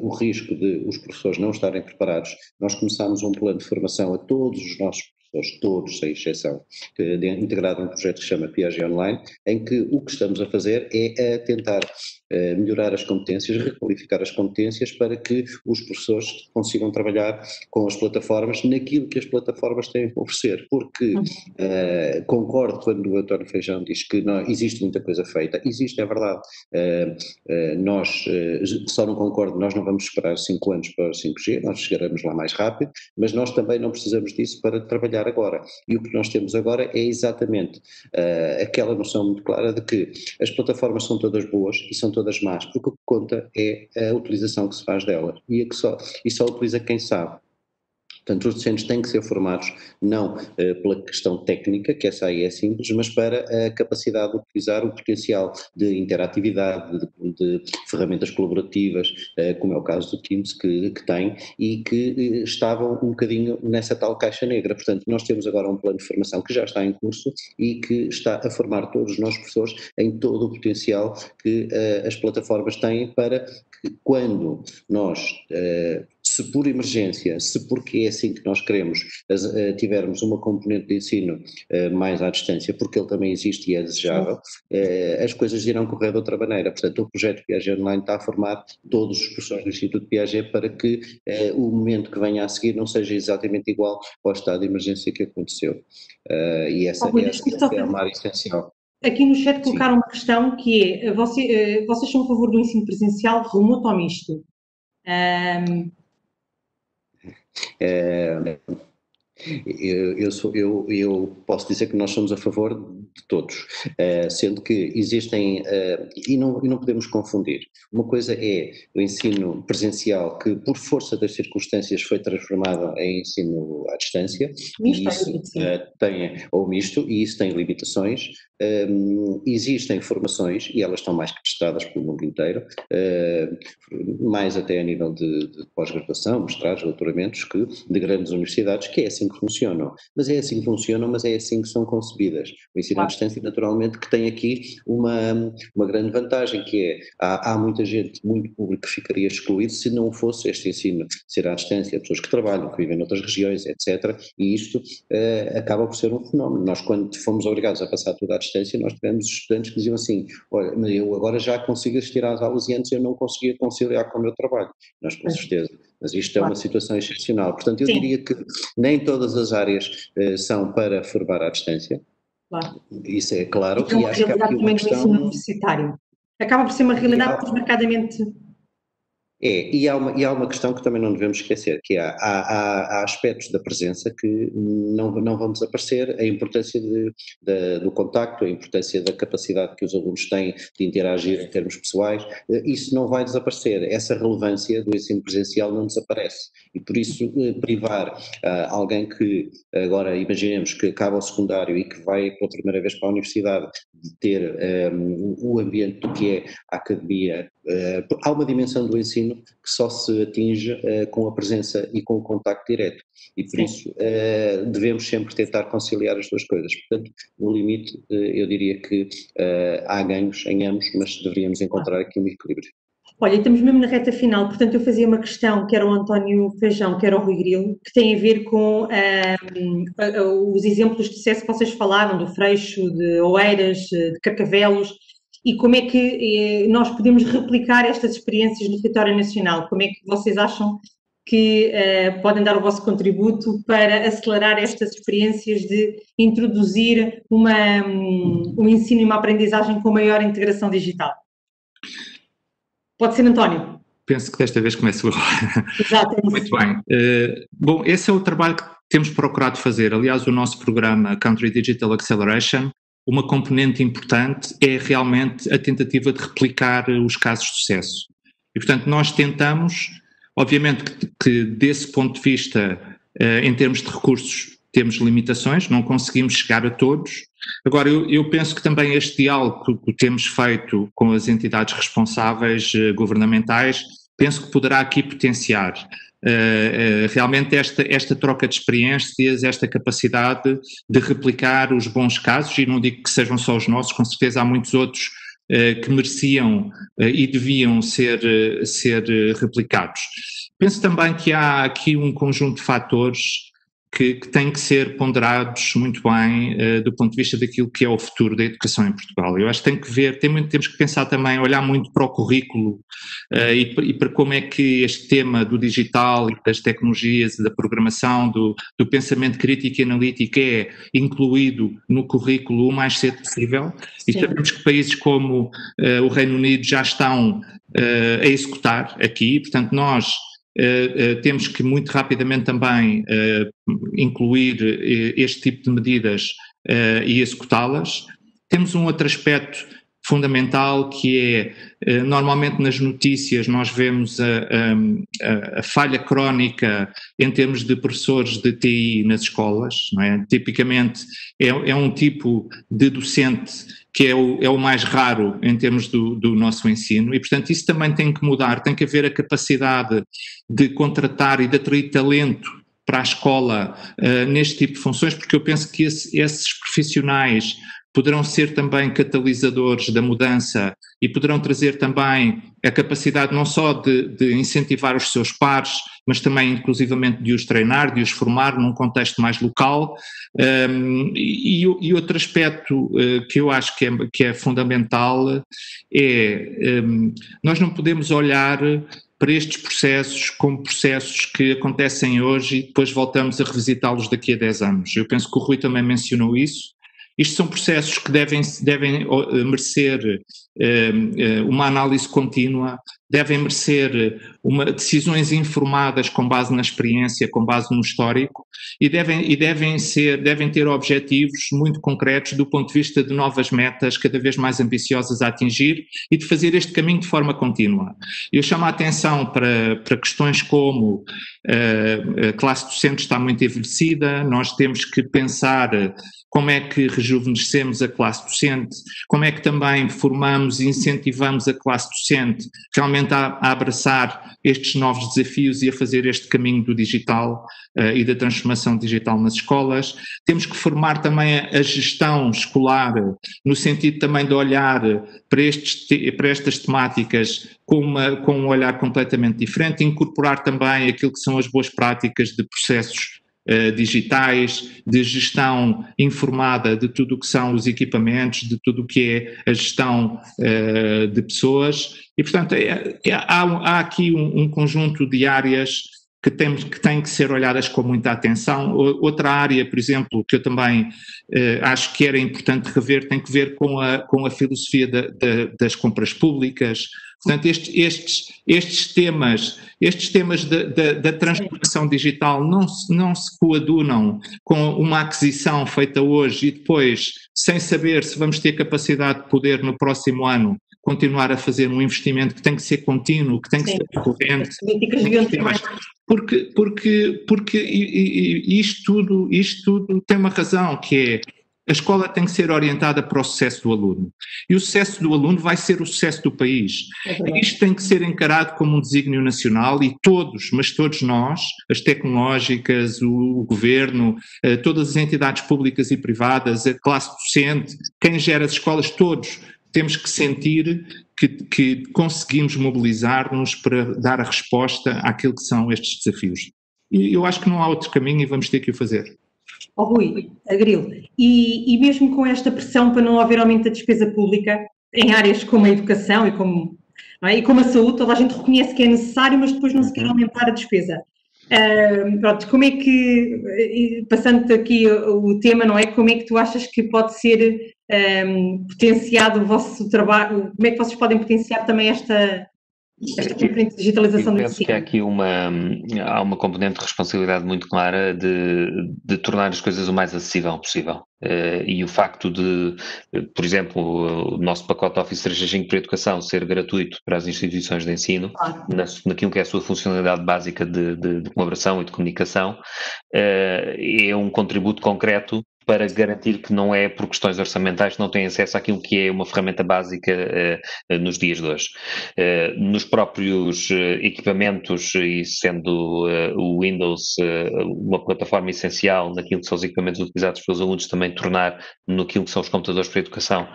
o risco de os professores não estarem preparados, nós começámos um plano de formação a todos os nossos professores, todos, sem exceção, integrado num projeto que se chama Piaget Online, em que o que estamos a fazer é tentar melhorar as competências, requalificar as competências para que os professores consigam trabalhar com as plataformas naquilo que as plataformas têm a oferecer, porque concordo quando o António Feijão diz que não, existe muita coisa feita, existe, é verdade, nós só não concordo, nós não vamos esperar 5 anos para 5G, nós chegaremos lá mais rápido, mas nós também não precisamos disso para trabalhar agora, e o que nós temos agora é exatamente aquela noção muito clara de que as plataformas são todas boas e são todas más, porque o que conta é a utilização que se faz delas e só utiliza quem sabe. Portanto, os docentes têm que ser formados não pela questão técnica, que essa aí é simples, mas para a capacidade de utilizar o potencial de interatividade, de ferramentas colaborativas, como é o caso do Teams que tem e que estavam um bocadinho nessa tal caixa negra. Portanto, nós temos agora um plano de formação que já está em curso e que está a formar todos os nossos professores em todo o potencial que as plataformas têm para que quando nós... se por emergência, se porque é assim que nós queremos, tivermos uma componente de ensino mais à distância, porque ele também existe e é desejável, as coisas irão correr de outra maneira. Portanto, o projeto Piaget Online está a formar todos os professores do Instituto Piaget para que o momento que venha a seguir não seja exatamente igual ao estado de emergência que aconteceu. E essa é uma área essencial. Aqui no chat colocaram uma questão que é, vocês são a favor do ensino presencial remoto ou misto? Eu posso dizer que nós somos a favor de todos, sendo que existem, e não podemos confundir, uma coisa é o ensino presencial que por força das circunstâncias foi transformado em ensino à distância, e isso ou misto, e isso tem limitações, existem formações, e elas estão mais que testadas pelo mundo inteiro, mais até a nível de pós-graduação, mestrados, doutoramentos, de grandes universidades, que é assim assim que funcionam. Mas é assim que funcionam, mas é assim que são concebidas. O ensino à distância, naturalmente, que tem aqui uma grande vantagem, que é, há muita gente, muito público que ficaria excluído se não fosse este ensino ser à distância, pessoas que trabalham, que vivem noutras regiões, etc. E isto acaba por ser um fenómeno. Nós, quando fomos obrigados a passar tudo à distância, nós tivemos estudantes que diziam assim, olha, eu agora já consigo assistir às aulas e antes eu não conseguia conciliar com o meu trabalho. Nós, com certeza. Mas isto é uma situação excepcional. Portanto, eu diria que nem todas as áreas são para formar à distância. Claro. Isso é claro. E é uma realidade também do ensino universitário. Acaba por ser uma realidade marcadamente... E há uma questão que também não devemos esquecer, que há aspectos da presença que não vão desaparecer, a importância do contacto, a importância da capacidade que os alunos têm de interagir em termos pessoais, isso não vai desaparecer, essa relevância do ensino presencial não desaparece, e por isso privar alguém que agora imaginemos que acaba o secundário e que vai pela primeira vez para a universidade de ter o ambiente do que é a academia, há uma dimensão do ensino que só se atinge com a presença e com o contacto direto, e por isso devemos sempre tentar conciliar as duas coisas. Portanto, no limite eu diria que há ganhos em ambos, mas deveríamos encontrar aqui um equilíbrio. Olha, estamos mesmo na reta final, portanto eu fazia uma questão, que era o António Feijão, que era o Rui Grilo, que tem a ver com os exemplos de sucesso que vocês falaram, do Freixo, de Oeiras, de Carcavelos, e como é que nós podemos replicar estas experiências no território nacional? Como é que vocês acham que podem dar o vosso contributo para acelerar estas experiências de introduzir um ensino e uma aprendizagem com maior integração digital? Pode ser, António? Penso que desta vez começo eu. Exato. Muito bem. Bom, esse é o trabalho que temos procurado fazer. Aliás, o nosso programa Country Digital Acceleration, uma componente importante é realmente a tentativa de replicar os casos de sucesso. E, portanto, nós tentamos, obviamente que desse ponto de vista, em termos de recursos, temos limitações, não conseguimos chegar a todos. Agora, eu penso que também este diálogo que temos feito com as entidades responsáveis governamentais, penso que poderá aqui potenciar realmente esta troca de experiências, esta capacidade de replicar os bons casos, e não digo que sejam só os nossos, com certeza há muitos outros que mereciam e deviam ser replicados. Penso também que há aqui um conjunto de fatores que têm que ser ponderados muito bem do ponto de vista daquilo que é o futuro da educação em Portugal. Eu acho que temos que pensar também, olhar muito para o currículo e para como é que este tema do digital e das tecnologias, da programação, do pensamento crítico e analítico é incluído no currículo o mais cedo possível. Sim. E sabemos que países como o Reino Unido já estão a executar aqui, portanto nós temos que muito rapidamente também incluir este tipo de medidas e executá-las. Temos um outro aspecto fundamental que é, normalmente nas notícias nós vemos a falha crónica em termos de professores de TI nas escolas, não é? Tipicamente é um tipo de docente que é o mais raro em termos do nosso ensino, e portanto isso também tem que mudar, tem que haver a capacidade de contratar e de atrair talento para a escola neste tipo de funções, porque eu penso que esses profissionais poderão ser também catalisadores da mudança e poderão trazer também a capacidade não só de incentivar os seus pares, mas também inclusivamente de os treinar, de os formar num contexto mais local. E outro aspecto que eu acho que é fundamental é nós não podemos olhar para estes processos como processos que acontecem hoje e depois voltamos a revisitá-los daqui a 10 anos. Eu penso que o Rui também mencionou isso. Isto são processos que devem merecer uma análise contínua, devem merecer decisões informadas com base na experiência, com base no histórico, e devem ter objetivos muito concretos do ponto de vista de novas metas cada vez mais ambiciosas a atingir e de fazer este caminho de forma contínua. Eu chamo a atenção para questões como a classe docente está muito envelhecida, nós temos que pensar como é que rejuvenescemos a classe docente, como é que também formamos estimulamos e incentivamos a classe docente realmente a abraçar estes novos desafios e a fazer este caminho do digital e da transformação digital nas escolas. Temos que formar também a gestão escolar, no sentido também de olhar para estas temáticas com um olhar completamente diferente, incorporar também aquilo que são as boas práticas de processos digitais, de gestão informada de tudo o que são os equipamentos, de tudo o que é a gestão de pessoas, e portanto há aqui um conjunto de áreas que têm que ser olhadas com muita atenção. Outra área, por exemplo, que eu também acho que era importante rever, tem que ver com a filosofia das compras públicas. Portanto, estes temas da transformação digital não se coadunam com uma aquisição feita hoje e depois, sem saber se vamos ter capacidade de poder no próximo ano continuar a fazer um investimento que tem que ser contínuo, que tem que ser recorrente. Porque isto tudo tem uma razão, que é: a escola tem que ser orientada para o sucesso do aluno. E o sucesso do aluno vai ser o sucesso do país. E isto tem que ser encarado como um desígnio nacional e todos nós, as tecnológicas, o governo, todas as entidades públicas e privadas, a classe docente, quem gera as escolas, todos temos que sentir que conseguimos mobilizar-nos para dar a resposta àquilo que são estes desafios. E eu acho que não há outro caminho e vamos ter que o fazer. Rui, Grilo, e mesmo com esta pressão para não haver aumento da despesa pública em áreas como a educação e como a saúde, toda a gente reconhece que é necessário, mas depois não se quer aumentar a despesa. Pronto, como é que, passando aqui o tema, não é? Como é que tu achas que pode ser potenciado o vosso trabalho? Como é que vocês podem potenciar também esta digitalização do ensino? Penso que há aqui há uma componente de responsabilidade muito clara de tornar as coisas o mais acessível possível. E o facto de, por exemplo, o nosso pacote Office 365 para a educação ser gratuito para as instituições de ensino, naquilo que é a sua funcionalidade básica de colaboração e de comunicação, é um contributo concreto para garantir que não é por questões orçamentais que não têm acesso àquilo que é uma ferramenta básica nos dias de hoje. Nos próprios equipamentos, e sendo o Windows uma plataforma essencial naquilo que são os equipamentos utilizados pelos alunos, também tornar naquilo que são os computadores para a educação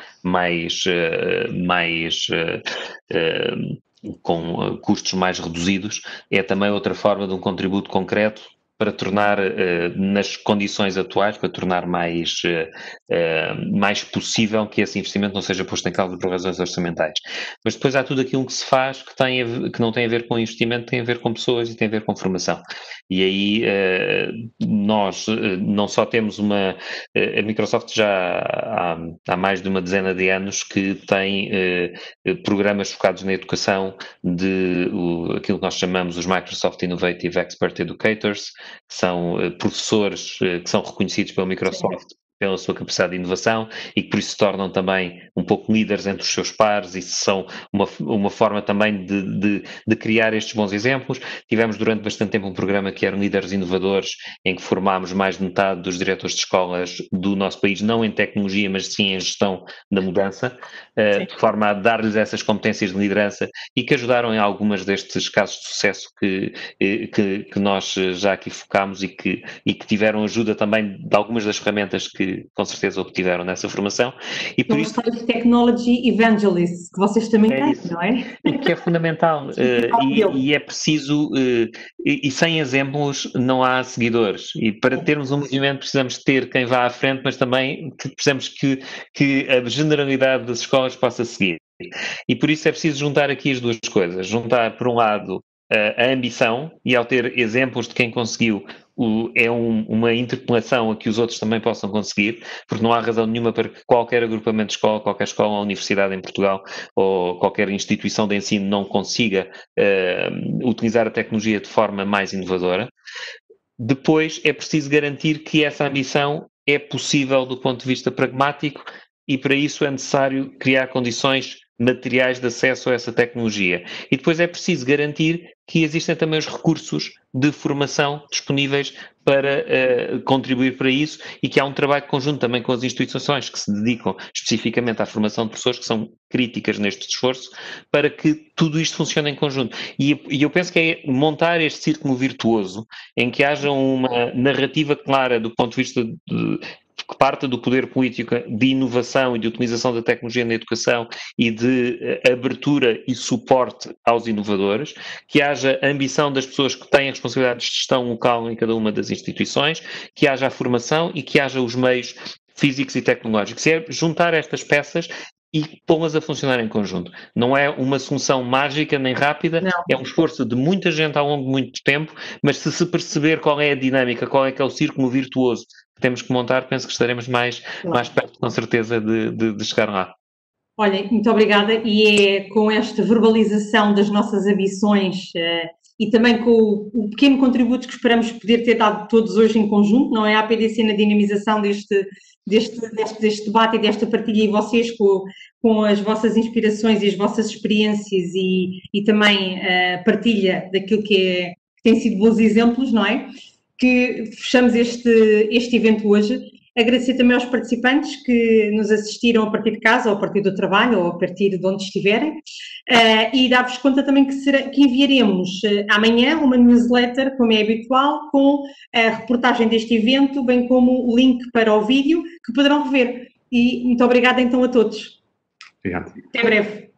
com custos mais reduzidos, é também outra forma de um contributo concreto para tornar, nas condições atuais, para tornar mais possível que esse investimento não seja posto em causa por razões orçamentais. Mas depois há tudo aquilo que se faz que não tem a ver com investimento, tem a ver com pessoas e tem a ver com formação. E aí nós não só temos a Microsoft já há mais de uma dezena de anos que tem programas focados na educação aquilo que nós chamamos os Microsoft Innovative Expert Educators, que são professores que são reconhecidos pela Microsoft pela sua capacidade de inovação e que por isso se tornam também um pouco líderes entre os seus pares e são uma forma também de criar estes bons exemplos. Tivemos durante bastante tempo um programa que era Líderes Inovadores, em que formámos mais de metade dos diretores de escolas do nosso país, não em tecnologia, mas sim em gestão da mudança, de forma a dar-lhes essas competências de liderança e que ajudaram em algumas destes casos de sucesso que nós já aqui focámos e que tiveram ajuda também de algumas das ferramentas que com certeza obtiveram nessa formação. E por isso de Technology Evangelists, que vocês também têm, não é? E que é fundamental. E é preciso, e sem exemplos não há seguidores. E para termos um movimento precisamos ter quem vá à frente, mas também precisamos que a generalidade das escolas possa seguir. E por isso é preciso juntar aqui as duas coisas. Juntar, por um lado, a ambição, e ao ter exemplos de quem conseguiu, uma interpelação a que os outros também possam conseguir, porque não há razão nenhuma para que qualquer agrupamento de escola, qualquer escola ou universidade em Portugal ou qualquer instituição de ensino não consiga utilizar a tecnologia de forma mais inovadora. Depois é preciso garantir que essa ambição é possível do ponto de vista pragmático e para isso é necessário criar condições materiais de acesso a essa tecnologia. E depois é preciso garantir que existem também os recursos de formação disponíveis para contribuir para isso e que há um trabalho conjunto também com as instituições que se dedicam especificamente à formação de pessoas que são críticas neste esforço para que tudo isto funcione em conjunto. E eu penso que é montar este círculo virtuoso em que haja uma narrativa clara do ponto de vista que parta do poder político de inovação e de utilização da tecnologia na educação e de abertura e suporte aos inovadores, que haja ambição das pessoas que têm a responsabilidade de gestão local em cada uma das instituições, que haja a formação e que haja os meios físicos e tecnológicos. É juntar estas peças e pô-las a funcionar em conjunto. Não é uma solução mágica nem rápida, Não. É um esforço de muita gente ao longo de muito tempo, mas se perceber qual é a dinâmica, qual é que é o círculo virtuoso que temos que montar, penso que estaremos mais perto, com certeza, de chegar lá. Olha, muito obrigada, e é com esta verbalização das nossas ambições e também com o pequeno contributo que esperamos poder ter dado todos hoje em conjunto, não é? A APDC na dinamização deste debate e desta partilha, e vocês com as vossas inspirações e as vossas experiências e também a partilha daquilo que tem sido bons exemplos, não é? Que fechamos este evento hoje. Agradecer também aos participantes que nos assistiram a partir de casa, ou a partir do trabalho, ou a partir de onde estiverem, e dar-vos conta também que enviaremos amanhã uma newsletter, como é habitual, com a reportagem deste evento, bem como o link para o vídeo, que poderão rever. E muito obrigada então a todos. Obrigado. Até breve.